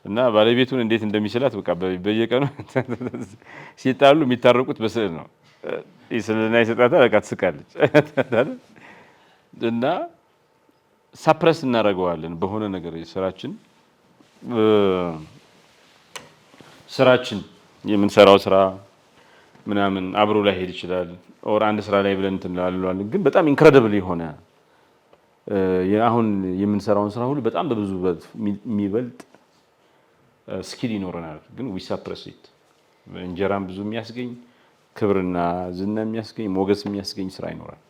እና ባለቤቱን እንዴት እንደሚስላት በቃ በየቀኑ ሲጣሉ የሚታረቁት በስዕል ነው ይስልና ይሰጣታል በቃ ትስቃለች እና ሳፕረስ እናደርገዋለን በሆነ ነገር ስራችን የምንሰራው ስራ ምናምን አብሮ ላይ ሄድ ይችላል ኦር አንድ ስራ ላይ ብለን እንትን እንላለን ግን በጣም ኢንክሬዲብል የሆነ አሁን የምንሰራውን ስራ ሁሉ በጣም በብዙ የሚበልጥ ስኪል ይኖረናል፣ ግን ዊ ሰፕረስ ኢት። እንጀራም ብዙ የሚያስገኝ ክብርና ዝና የሚያስገኝ ሞገስ የሚያስገኝ ስራ ይኖራል።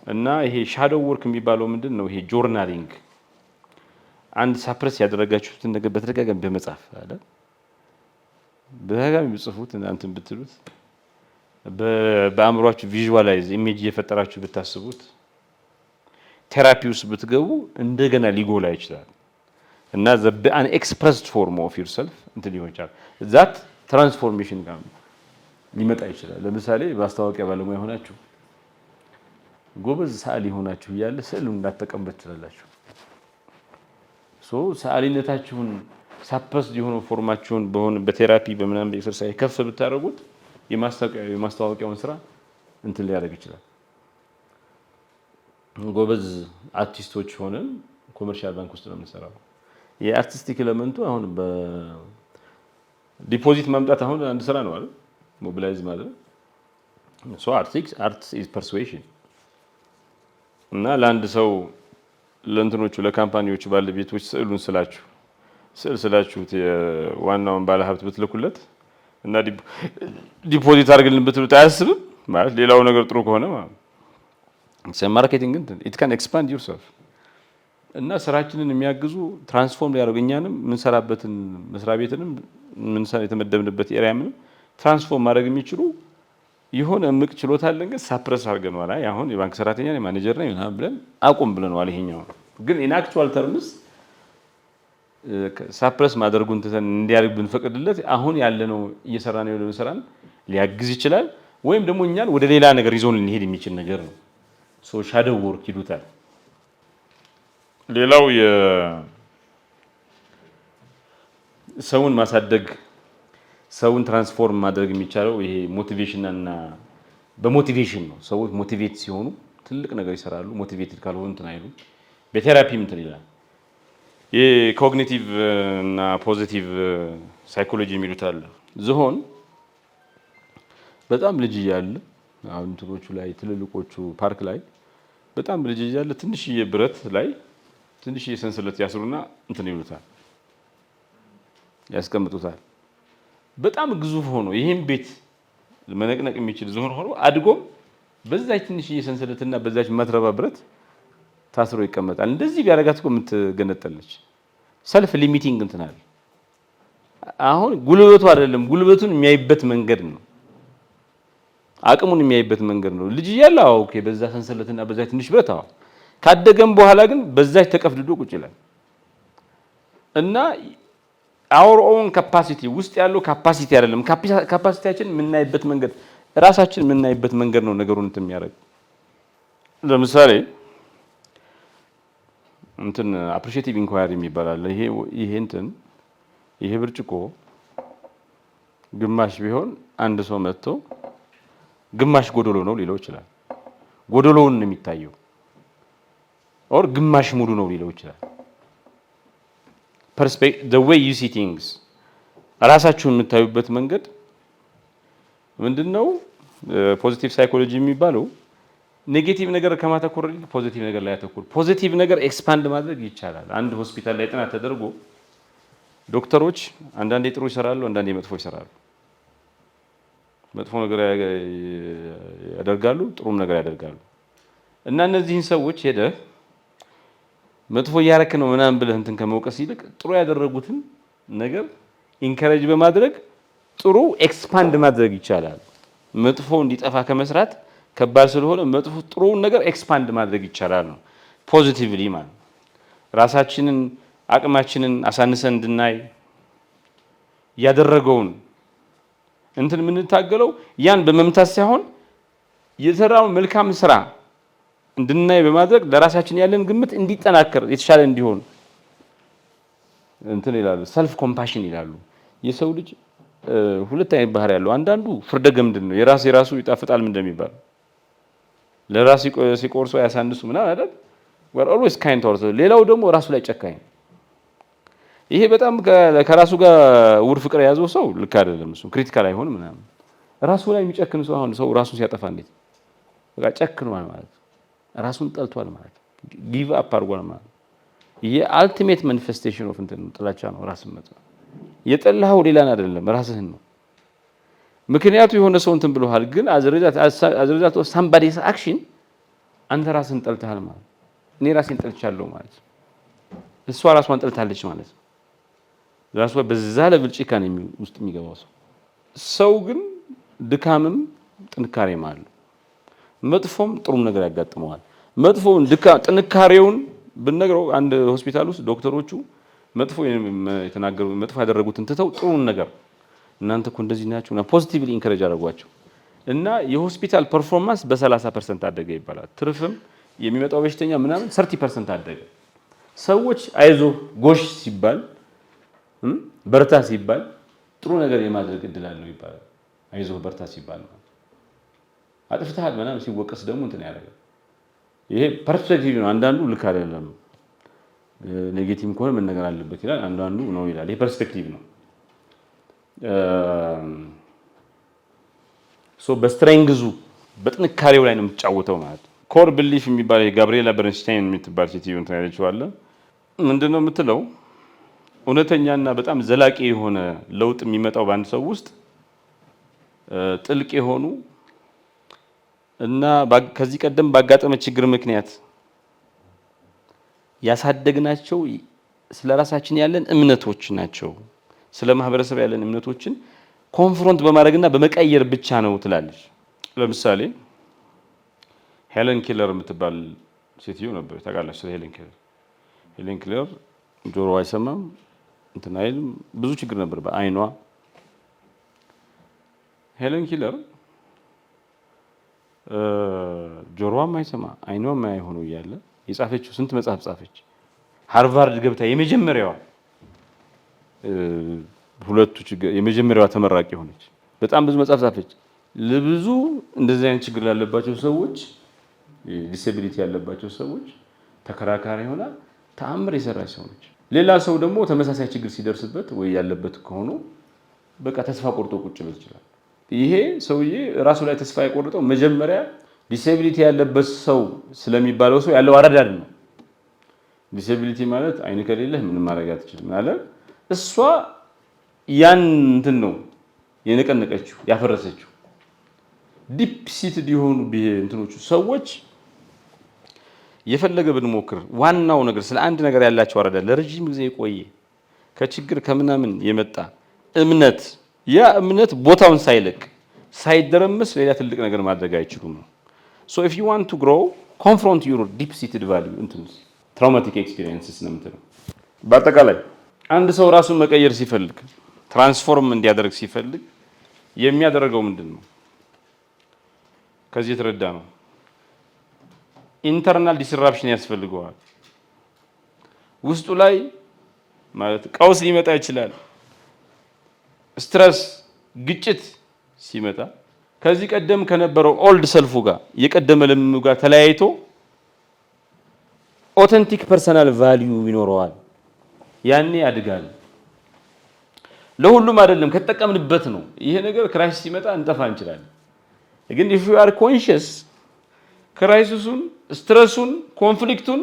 እና ይሄ ሻዶው ወርክ የሚባለው ምንድን ነው? ይሄ ጆርናሊንግ፣ አንድ ሳፕረስ ያደረጋችሁትን ነገር በተደጋጋሚ በመጻፍ አለ በተደጋጋሚ ብጽፉት እናንተን ብትሉት በአእምሯችሁ ቪዥዋላይዝ ኢሜጅ እየፈጠራችሁ ብታስቡት ቴራፒ ውስጥ ብትገቡ እንደገና ሊጎላ ይችላል። እና አን ኤክስፕረስድ ፎርም ኦፍ ዩርሰልፍ እንትን ሊሆን ይችላል። ዛት ትራንስፎርሜሽን ጋር ሊመጣ ይችላል። ለምሳሌ ማስታወቂያ ባለሙያ ሆናችሁ ጎበዝ ሰዓሊ ሆናችሁ እያለ ስዕሉን እንዳትጠቀምበት ትችላላችሁ። ሰዓሊነታችሁን ሳፕረስድ የሆነው ፎርማችሁን በቴራፒ በምናምን በኤክሰርሳይዝ ከፍ ብታደርጉት የማስታወቂያውን ስራ እንትን ሊያደርግ ይችላል። ጎበዝ አርቲስቶች ሆነን ኮመርሻል ባንክ ውስጥ ነው የምንሰራው። የአርቲስቲክ ኤሌመንቱ አሁን በዲፖዚት ማምጣት አሁን አንድ ስራ ነው አይደል? ሞቢላይዝ ማድረግ አርት ኢዝ ፐርሱዌሽን። እና ለአንድ ሰው ለእንትኖቹ ለካምፓኒዎቹ ባለቤቶች ስዕል ስላችሁት ዋናውን ባለሀብት ብትልኩለት እና ዲፖዚት አድርግልን ብትሉት አያስብም ማለት ሌላው ነገር ጥሩ ከሆነ ማለት ማርኬቲንግ ኢት ካን ኤክስፓንድ ዩርሰልፍ። እና ስራችንን የሚያግዙ ትራንስፎርም ሊያደርጉ እኛንም የምንሰራበትን መስሪያ ቤትንም የተመደብንበት ኤሪያ ምንም ትራንስፎርም ማድረግ የሚችሉ የሆነ እምቅ ችሎታ አለን፣ ግን ሳፕረስ አድርገነዋል። አሁን የባንክ ሰራተኛ ነኝ ማኔጀር ነኝ ምናምን ብለን አቁም ብለነዋል። ይሄኛው ግን ኢን አክቹዋል ተርምስ ሳፕረስ ማድረጉን ትተን እንዲያደርግ ብንፈቅድለት አሁን ያለነው እየሰራ ነው ያለነው ስራን ሊያግዝ ይችላል፣ ወይም ደግሞ እኛን ወደ ሌላ ነገር ይዞን ሊሄድ የሚችል ነገር ነው። ሻዶው ወርክ ይሉታል። ሌላው የሰውን ማሳደግ ሰውን ትራንስፎርም ማድረግ የሚቻለው ይሄ ሞቲቬሽን እና በሞቲቬሽን ነው። ሰዎች ሞቲቬት ሲሆኑ ትልቅ ነገር ይሰራሉ። ሞቲቬትድ ካልሆኑ እንትን አይሉም። በቴራፒም እንትን ይላል። የኮግኒቲቭ እና ፖዚቲቭ ሳይኮሎጂ የሚሉት አለ። ዝሆን በጣም ልጅ እያለ አሁን እንትኖቹ ላይ ትልልቆቹ ፓርክ ላይ በጣም ልጅ እያለ ትንሽዬ ብረት ላይ ትንሽዬ ሰንሰለት ያስሩና እንትን ይሉታል፣ ያስቀምጡታል። በጣም ግዙፍ ሆኖ ይሄን ቤት መነቅነቅ የሚችል ዝሆን ሆኖ አድጎም በዛች ትንሽዬ ሰንሰለትና በዛች ማትረባ ብረት ታስሮ ይቀመጣል። እንደዚህ ቢያደርጋት እኮ የምትገነጠለች ሰልፍ ሊሚቲንግ እንትን አለ። አሁን ጉልበቱ አይደለም ጉልበቱን የሚያይበት መንገድ ነው፣ አቅሙን የሚያይበት መንገድ ነው። ልጅ እያለ ኦኬ በዛ ሰንሰለትና በዛች ትንሽ ብረት ካደገም በኋላ ግን በዛች ተቀፍድዶ ቁጭ ይላል። እና our own capacity ውስጥ ያለው ካፓሲቲ አይደለም፣ ካፓሲቲያችን የምናይበት መንገድ ራሳችን የምናይበት መንገድ ነው ነገሩን እንትን የሚያደርግ። ለምሳሌ እንትን አፕሪሺየቲቭ ኢንኳየሪ የሚባል ይሄ ብርጭቆ ግማሽ ቢሆን አንድ ሰው መጥቶ ግማሽ ጎዶሎ ነው ሊለው ይችላል። ጎዶሎውን ነው የሚታየው። ኦር ግማሽ ሙሉ ነው ሊለው ይችላል። the way you see things ራሳችሁን የምታዩበት መንገድ ምንድነው? ፖዚቲቭ ሳይኮሎጂ የሚባለው ኔጌቲቭ ነገር ከማተኮር ፖዚቲቭ ነገር ላይ ያተኮር። ፖዚቲቭ ነገር ኤክስፓንድ ማድረግ ይቻላል። አንድ ሆስፒታል ላይ ጥናት ተደርጎ ዶክተሮች አንዳንዴ ጥሩ ይሰራሉ፣ አንዳንዴ መጥፎ ይሰራሉ። መጥፎ ነገር ያደርጋሉ፣ ጥሩም ነገር ያደርጋሉ። እና እነዚህን ሰዎች ሄደህ መጥፎ እያረክ ነው ምናምን ብለህ እንትን ከመውቀስ ይልቅ ጥሩ ያደረጉትን ነገር ኢንከሬጅ በማድረግ ጥሩ ኤክስፓንድ ማድረግ ይቻላል። መጥፎ እንዲጠፋ ከመስራት ከባድ ስለሆነ መጥፎ ጥሩውን ነገር ኤክስፓንድ ማድረግ ይቻላል ነው ፖዚቲቭሊ ማለት። ራሳችንን አቅማችንን አሳንሰን እንድናይ ያደረገውን እንትን የምንታገለው ያን በመምታት ሳይሆን የሰራውን መልካም ስራ እንድናይ በማድረግ ለራሳችን ያለን ግምት እንዲጠናከር የተሻለ እንዲሆን እንትን ይላሉ። ሰልፍ ኮምፓሽን ይላሉ። የሰው ልጅ ሁለት አይነት ባህሪ ያለው፣ አንዳንዱ ፍርደ ገምድል ነው። የራሱ ይጣፍጣል ምን እንደሚባል ለራሱ ሲቆርሶ ያሳንሱ ምናምን አይደል? ወር ኦልዌይስ ካይንድ ቶርስ። ሌላው ደግሞ ራሱ ላይ ጨካኝ። ይሄ በጣም ከራሱ ጋር ውር ፍቅር የያዘው ሰው ልክ አይደለም። እሱ ክሪቲካል አይሆንም ምናምን። ራሱ ላይ የሚጨክን ሰው አሁን ሰው ራሱን ሲያጠፋ እንዴት በቃ ጨክኗል ማለት ራሱን ጠልቷል ማለት ጊቭ አፕ አድርጓል ማለት። የአልቲሜት ማኒፌስቴሽን ኦፍ እንትን ጥላቻ ነው። ራስን መጥላት የጠላኸው ሌላን አይደለም ራስህን ነው። ምክንያቱ የሆነ ሰው እንትን ብሎሃል፣ ግን አዝረዛት ኦፍ ሳምባዲስ አክሽን አንተ ራስህን ጠልተሃል ማለት እኔ ራሴን ጠልቻለሁ ማለት እሷ ራሷን ጠልታለች ማለት ራሷ በዛ ለብል ጭካኔ ውስጥ የሚገባው ሰው ግን ድካምም ጥንካሬም አለው። መጥፎም ጥሩም ነገር ያጋጥመዋል። መጥፎውን ጥንካሬውን ብንነግረው አንድ ሆስፒታል ውስጥ ዶክተሮቹ መጥፎ የተናገሩ መጥፎ ያደረጉትን ትተው ጥሩን ነገር እናንተ እኮ እንደዚህ ናችሁ እና ፖዚቲቭሊ ኢንከሬጅ አደረጓቸው እና የሆስፒታል ፐርፎርማንስ በ30% አደገ ይባላል። ትርፍም የሚመጣው በሽተኛ ምናምን 30% አደገ። ሰዎች አይዞ ጎሽ ሲባል በርታ ሲባል ጥሩ ነገር የማድረግ እድል አለው ይባላል። አይዞ በርታ ሲባል ማለት አጥፍተሃል ምናምን ሲወቀስ ደግሞ እንትን ያደርጋል። ይሄ ፐርስፔክቲቭ ነው። አንዳንዱ ልክ አይደለም ኔጌቲቭ ከሆነ ምን ነገር አለበት ይላል፣ አንዳንዱ ነው ይላል። ይሄ ፐርስፔክቲቭ ነው። በስትሬንግዙ በጥንካሬው ላይ ነው የምትጫወተው ማለት ነው። ኮር ቢሊፍ የሚባል ጋብሪኤላ በርንስታይን የምትባል ሴትዮ እንትን ያለችው አለ። ምንድነው የምትለው? እውነተኛና በጣም ዘላቂ የሆነ ለውጥ የሚመጣው በአንድ ሰው ውስጥ ጥልቅ የሆኑ እና ከዚህ ቀደም ባጋጠመ ችግር ምክንያት ያሳደግናቸው ስለራሳችን ያለን እምነቶች ናቸው። ስለ ማህበረሰብ ያለን እምነቶችን ኮንፍሮንት በማድረግና በመቀየር ብቻ ነው ትላለች። ለምሳሌ ሄለን ኪለር የምትባል ሴትዮ ነበር። ታውቃለች ስለ ሄለን ኪለር? ሄለን ኪለር ጆሮዋ አይሰማም እንትን አይልም፣ ብዙ ችግር ነበር በአይኗ። ሄለን ኪለር ጆሮዋም አይሰማ አይኗም አይሆኑ እያለ የጻፈችው ስንት መጽሐፍ ጻፈች። ሃርቫርድ ገብታ የመጀመሪያዋ የመጀመሪያዋ ተመራቂ ሆነች። በጣም ብዙ መጽሐፍ ጻፈች። ለብዙ እንደዚህ አይነት ችግር ያለባቸው ሰዎች፣ ዲሴቢሊቲ ያለባቸው ሰዎች ተከራካሪ ሆና ተአምር የሰራች ሰው ነች። ሌላ ሰው ደግሞ ተመሳሳይ ችግር ሲደርስበት ወይ ያለበት ከሆነ በቃ ተስፋ ቆርጦ ቁጭ ብል ይችላል። ይሄ ሰውዬ ራሱ ላይ ተስፋ የቆረጠው መጀመሪያ ዲሴቢሊቲ ያለበት ሰው ስለሚባለው ሰው ያለው አረዳድ ነው። ዲሴቢሊቲ ማለት አይን ከሌለህ ምንም ማድረግ አትችልም ማለት እሷ ያን እንትን ነው የነቀነቀችው ያፈረሰችው። ዲፕ ሲትድ የሆኑ እንትኖቹ ሰዎች የፈለገ ብንሞክር ዋናው ነገር ስለ አንድ ነገር ያላቸው አረዳድ ለረጅም ጊዜ የቆየ ከችግር ከምናምን የመጣ እምነት፣ ያ እምነት ቦታውን ሳይለቅ ሳይደረምስ ሌላ ትልቅ ነገር ማድረግ አይችሉም ነው። So if you want to grow, confront your deep seated value እንትንስ traumatic experiences ነው የምትለው። በአጠቃላይ አንድ ሰው ራሱን መቀየር ሲፈልግ ትራንስፎርም እንዲያደርግ ሲፈልግ የሚያደርገው ምንድነው? ከዚህ የተረዳ ነው። ኢንተርናል ዲስራፕሽን ያስፈልገዋል። ውስጡ ላይ ማለት ቀውስ ሊመጣ ይችላል። ስትረስ፣ ግጭት ሲመጣ ከዚህ ቀደም ከነበረው ኦልድ ሰልፉ ጋር የቀደመ ልምዱ ጋር ተለያይቶ ኦተንቲክ ፐርሰናል ቫልዩ ይኖረዋል። ያኔ ያድጋል። ለሁሉም አይደለም ከተጠቀምንበት ነው። ይሄ ነገር ክራይሲስ ሲመጣ እንጠፋ እንችላለን። ግን if you are conscious ክራይሲሱን፣ ስትረሱን፣ ኮንፍሊክቱን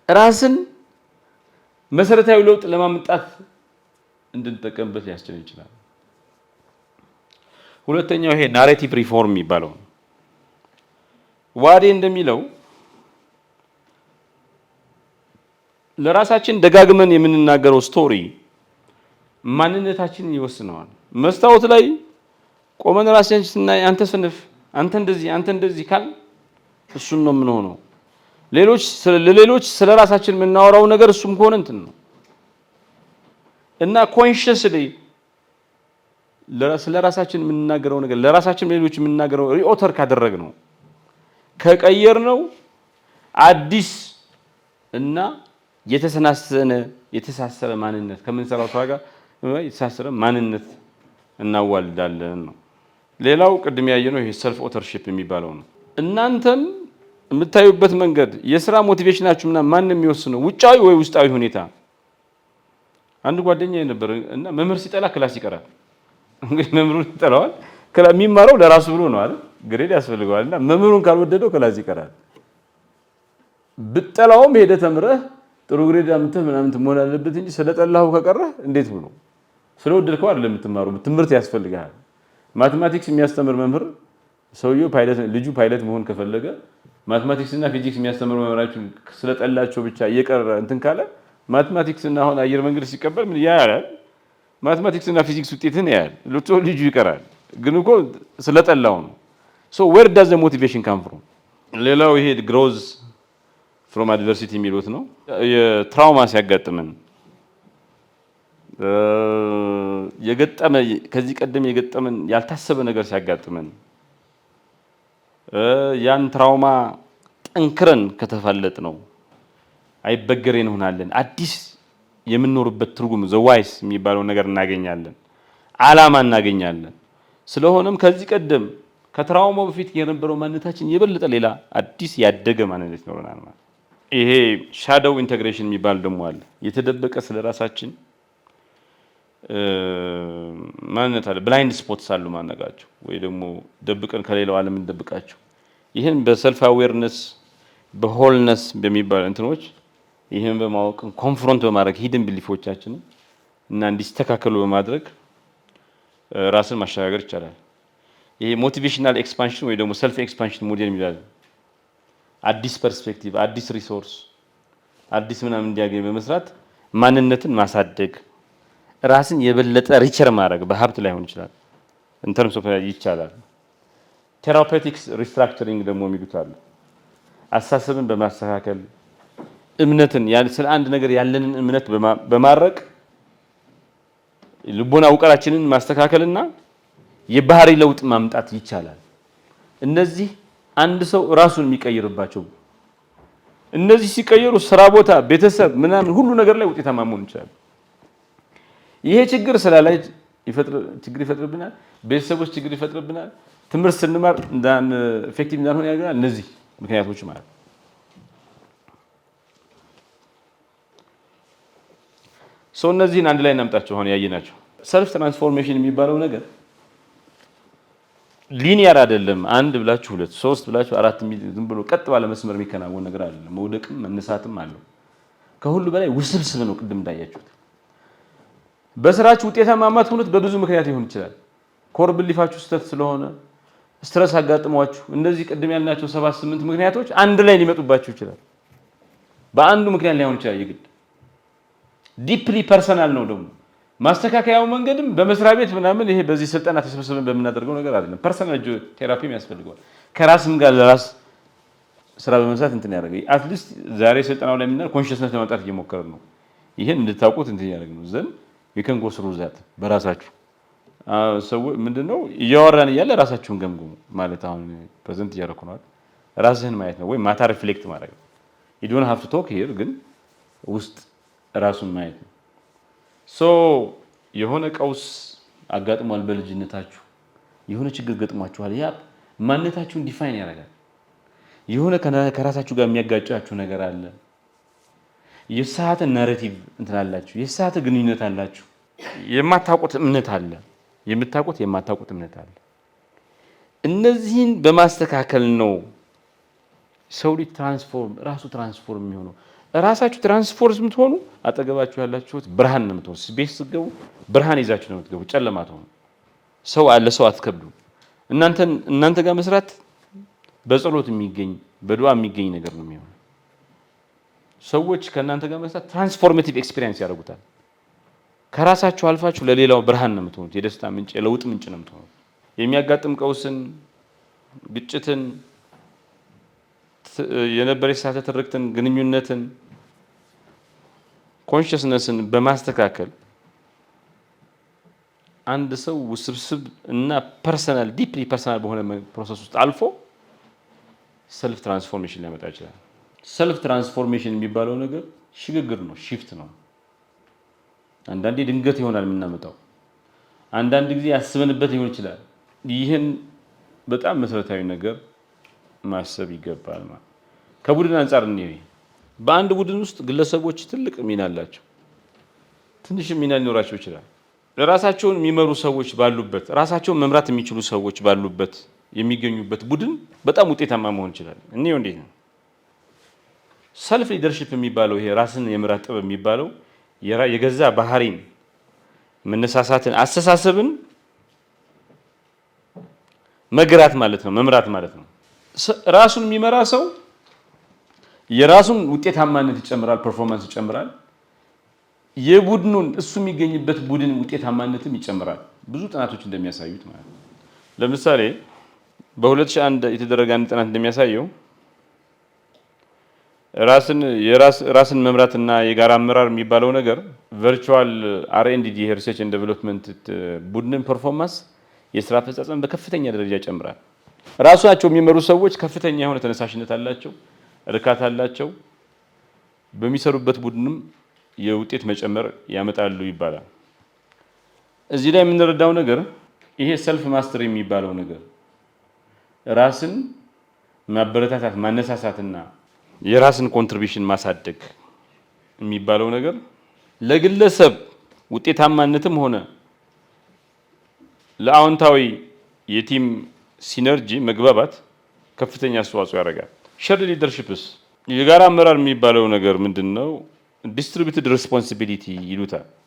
ራስን መሰረታዊ ለውጥ ለማምጣት እንድንጠቀምበት ሊያስችል ይችላል። ሁለተኛው ይሄ ናሬቲቭ ሪፎርም የሚባለው ዋዴ እንደሚለው ለራሳችን ደጋግመን የምንናገረው ስቶሪ ማንነታችንን ይወስነዋል። መስታወት ላይ ቆመን ራሳችንን ስናይ አንተ ሰነፍ፣ አንተ እንደዚህ ካል እሱን ነው የምንሆነው። ለሌሎች ስለራሳችን የምናወራው ነገር እሱም ከሆነ እንትን ነው እና ኮንሺየስሊ ስለራሳችን የምንናገረው ነገር ለራሳችን ሌሎች የምንናገረው ሪኦተር ካደረግ ነው ከቀየር ነው አዲስ እና የተሳሰረ ማንነት ከምንሰራው ስራ ጋር የተሳሰረ ማንነት እናዋልዳለን ነው። ሌላው ቅድም ያየነው ይሄ ሰልፍ ኦተርሺፕ የሚባለው ነው። እናንተም የምታዩበት መንገድ የስራ ሞቲቬሽናችሁ ማን የሚወስነው ውጫዊ ወይ ውስጣዊ ሁኔታ? አንድ ጓደኛዬ ነበር እና መምህር ሲጠላ ክላስ ይቀራል። እንግዲህ መምህሩን ይጠላዋል። የሚማረው ለራሱ ብሎ ነው አይደል? ግሬድ ያስፈልገዋልና መምህሩን ካልወደደው ክላስ ይቀራል። ብጠላውም ሄደህ ተምረህ ጥሩ ግሬድ አምጥተህ ምናምን ትሞላ አለበት እንጂ ስለጠላሁ ከቀረህ እንዴት ብሎ ስለወደድከው አይደለም የምትማረው። ትምህርት ያስፈልጋል። ማቴማቲክስ የሚያስተምር መምህር ሰውየው ልጁ ፓይለት መሆን ከፈለገ ማቴማቲክስ እና ፊዚክስ የሚያስተምሩ መምህራችን ስለጠላቸው ብቻ እየቀረ እንትን ካለ ማቴማቲክስ እና አሁን አየር መንገድ ሲቀበል ምን ያያል? ማቴማቲክስ እና ፊዚክስ ውጤትን ያያል። ልጁ ይቀራል። ግን እኮ ስለጠላው ነው። ሶ ዌር ዳዝ ዘ ሞቲቬሽን ካም ፍሮም? ሌላው ይሄ ግሮዝ ፍሮም አድቨርሲቲ የሚሉት ነው። የትራውማ ሲያጋጥመን ከዚህ ቀደም የገጠመን ያልታሰበ ነገር ሲያጋጥመን ያን ትራውማ ጠንክረን ከተፋለጥ ነው አይበገሬ እንሆናለን። አዲስ የምንኖርበት ትርጉም ዘዋይስ የሚባለው ነገር እናገኛለን። ዓላማ እናገኛለን። ስለሆነም ከዚህ ቀደም ከትራውማው በፊት የነበረው ማንነታችን የበለጠ ሌላ አዲስ ያደገ ማንነት ይኖረናል ማለት። ይሄ ሻዶው ኢንተግሬሽን የሚባል ደግሞ አለ። የተደበቀ ስለራሳችን ማንነት አለ። ብላይንድ ስፖትስ አሉ ማነቃቸው ወይ ደግሞ ደብቀን ከሌላው ዓለም እንደብቃቸው። ይህን በሰልፍ አዌርነስ በሆልነስ በሚባል እንትኖች ይህን በማወቅ ኮንፍሮንት በማድረግ ሂድን ቢሊፎቻችንን እና እንዲስተካከሉ በማድረግ ራስን ማሸጋገር ይቻላል። ይሄ ሞቲቬሽናል ኤክስፓንሽን ወይ ደግሞ ሰልፍ ኤክስፓንሽን ሞዴል የሚባል አዲስ ፐርስፔክቲቭ፣ አዲስ ሪሶርስ፣ አዲስ ምናምን እንዲያገኝ በመስራት ማንነትን ማሳደግ ራስን የበለጠ ሪቸር ማድረግ በሀብት ላይሆን ይችላል ኢንተርምስ ኦፍ ይቻላል። ቴራፔቲክስ ሪስትራክቸሪንግ ደግሞ የሚሉት አለ። አስተሳሰብን በማስተካከል እምነትን ስለ አንድ ነገር ያለንን እምነት በማረቅ ልቦና ውቀራችንን ማስተካከልና የባህሪ ለውጥ ማምጣት ይቻላል። እነዚህ አንድ ሰው ራሱን የሚቀይርባቸው እነዚህ ሲቀየሩ ስራ ቦታ፣ ቤተሰብ ምናምን ሁሉ ነገር ላይ ውጤታማ መሆን ይችላል። ይሄ ችግር ስላላይ ችግር ይፈጥርብናል። ቤተሰቦች ችግር ይፈጥርብናል። ትምህርት ስንማር ኢፌክቲቭ እንዳንሆን ያደርጋል። እነዚህ ምክንያቶች ማለት ሰው እነዚህን አንድ ላይ እናምጣቸው። አሁን ያየናቸው ሰልፍ ትራንስፎርሜሽን የሚባለው ነገር ሊኒየር አይደለም። አንድ ብላችሁ ሁለት ሶስት ብላችሁ አራት ዝም ብሎ ቀጥ ባለ መስመር የሚከናወን ነገር አይደለም። መውደቅም መነሳትም አለው። ከሁሉ በላይ ውስብስብ ነው። ቅድም እንዳያችሁት በስራችሁ ውጤታማ ማትሆኑት በብዙ ምክንያት ሊሆን ይችላል። ኮር ብሊፋችሁ ስተት ስለሆነ ስትረስ አጋጥሟችሁ እንደዚህ ቅድም ያልናቸው 7-8 ምክንያቶች አንድ ላይ ሊመጡባችሁ ይችላል። በአንዱ ምክንያት ላይሆን ይችላል። የግድ ዲፕሊ ፐርሰናል ነው። ደግሞ ማስተካከያው መንገድም በመስሪያ ቤት ምናምን ይሄ በዚህ ስልጠና ተሰብስበን በምናደርገው ነገር አይደለም። ፐርሰናል ቴራፒም ያስፈልገዋል። ከራስም ጋር ለራስ ስራ በመስራት እንትን ያደርጋል። አትሊስት ዛሬ ስልጠናው ላይ ምንድነው ኮንሺየስነስ ለማምጣት እየሞከርን ነው። ይሄን እንድታውቁት እንትን ያደርግ ነው ዘንድ ይከን ጎስሩ ዛት በራሳችሁ ሰው ምንድነው እያወራን እያለ ራሳችሁን ገምግሙ ማለት አሁን ፕሬዘንት እያደረኩ ነው። ራስህን ማየት ነው ወይ ማታ ሪፍሌክት ማድረግ ነው። you don't have to talk here ግን ውስጥ ራሱን ማየት ነው። ሶ የሆነ ቀውስ አጋጥሟል በልጅነታችሁ የሆነ ችግር ገጥሟችኋል። ያ ማንነታችሁን ዲፋይን ያደርጋል። የሆነ ከራሳችሁ ጋር የሚያጋጫችሁ ነገር አለ። የሰዓተ ናሬቲቭ እንትላላችሁ፣ የሰዓተ ግንኙነት አላችሁ። የማታውቁት እምነት አለ፣ የምታውቁት የማታውቁት እምነት አለ። እነዚህን በማስተካከል ነው ሰው ልጅ ራሱ ትራንስፎርም የሚሆነው። ራሳችሁ ትራንስፎርም የምትሆኑ አጠገባችሁ ያላችሁት ብርሃን ነው የምትሆኑ። ቤት ስትገቡ ብርሃን ይዛችሁ ነው የምትገቡ። ጨለማ ትሆኑ ሰው አለ ሰው አትከብዱ። እናንተ ጋር መስራት በጸሎት የሚገኝ በዱዓ የሚገኝ ነገር ነው የሚሆነው። ሰዎች ከእናንተ ጋር መስራት ትራንስፎርሜቲቭ ኤክስፒሪየንስ ያደርጉታል። ከራሳችሁ አልፋችሁ ለሌላው ብርሃን ነው የምትሆኑት። የደስታ ምንጭ፣ የለውጥ ምንጭ ነው የምትሆኑት። የሚያጋጥም ቀውስን፣ ግጭትን፣ የነበረ የተሳሳተ ትርክትን፣ ግንኙነትን፣ ኮንሽስነስን በማስተካከል አንድ ሰው ውስብስብ እና ፐርሰናል ዲፕሊ ፐርሰናል በሆነ ፕሮሰስ ውስጥ አልፎ ሰልፍ ትራንስፎርሜሽን ሊያመጣ ይችላል። ሰልፍ ትራንስፎርሜሽን የሚባለው ነገር ሽግግር ነው፣ ሺፍት ነው። አንዳንዴ ድንገት ይሆናል የምናመጣው፣ አንዳንድ ጊዜ ያስበንበት ሊሆን ይችላል። ይህን በጣም መሰረታዊ ነገር ማሰብ ይገባል። ማለት ከቡድን አንፃር ነው። በአንድ ቡድን ውስጥ ግለሰቦች ትልቅ ሚና አላቸው፣ ትንሽ ሚና ሊኖራቸው ይችላል። ራሳቸውን የሚመሩ ሰዎች ባሉበት፣ ራሳቸውን መምራት የሚችሉ ሰዎች ባሉበት የሚገኙበት ቡድን በጣም ውጤታማ መሆን ይችላል። እንዴት ነው ሰልፍ ሊደርሺፕ የሚባለው ይሄ ራስን የመምራት ጥበብ የሚባለው የገዛ ባህሪን፣ መነሳሳትን፣ አስተሳሰብን መግራት ማለት ነው፣ መምራት ማለት ነው። ራሱን የሚመራ ሰው የራሱን ውጤታማነት ይጨምራል፣ ፐርፎርማንስ ይጨምራል። የቡድኑን እሱ የሚገኝበት ቡድን ውጤታማነትም ይጨምራል። ብዙ ጥናቶች እንደሚያሳዩት ማለት ነው። ለምሳሌ በ2001 የተደረገ አንድ ጥናት እንደሚያሳየው ራስን መምራትና የጋራ አመራር የሚባለው ነገር ቨርቹዋል R&D ሪሰርች ኤንድ ዴቨሎፕመንት ቡድንን ፐርፎርማንስ የስራ አፈጻጸም በከፍተኛ ደረጃ ይጨምራል። ራሳቸው የሚመሩ ሰዎች ከፍተኛ የሆነ ተነሳሽነት አላቸው፣ እርካታ አላቸው። በሚሰሩበት ቡድንም የውጤት መጨመር ያመጣሉ ይባላል። እዚህ ላይ የምንረዳው ነገር ይሄ ሰልፍ ማስተር የሚባለው ነገር ራስን ማበረታታት፣ ማነሳሳትና የራስን ኮንትሪቢዩሽን ማሳደግ የሚባለው ነገር ለግለሰብ ውጤታማነትም ሆነ ለአዎንታዊ የቲም ሲነርጂ መግባባት ከፍተኛ አስተዋጽኦ ያደርጋል። ሼርድ ሊደርሺፕስ የጋራ አመራር የሚባለው ነገር ምንድነው? ዲስትሪቢዩትድ ሪስፖንሲቢሊቲ ይሉታል።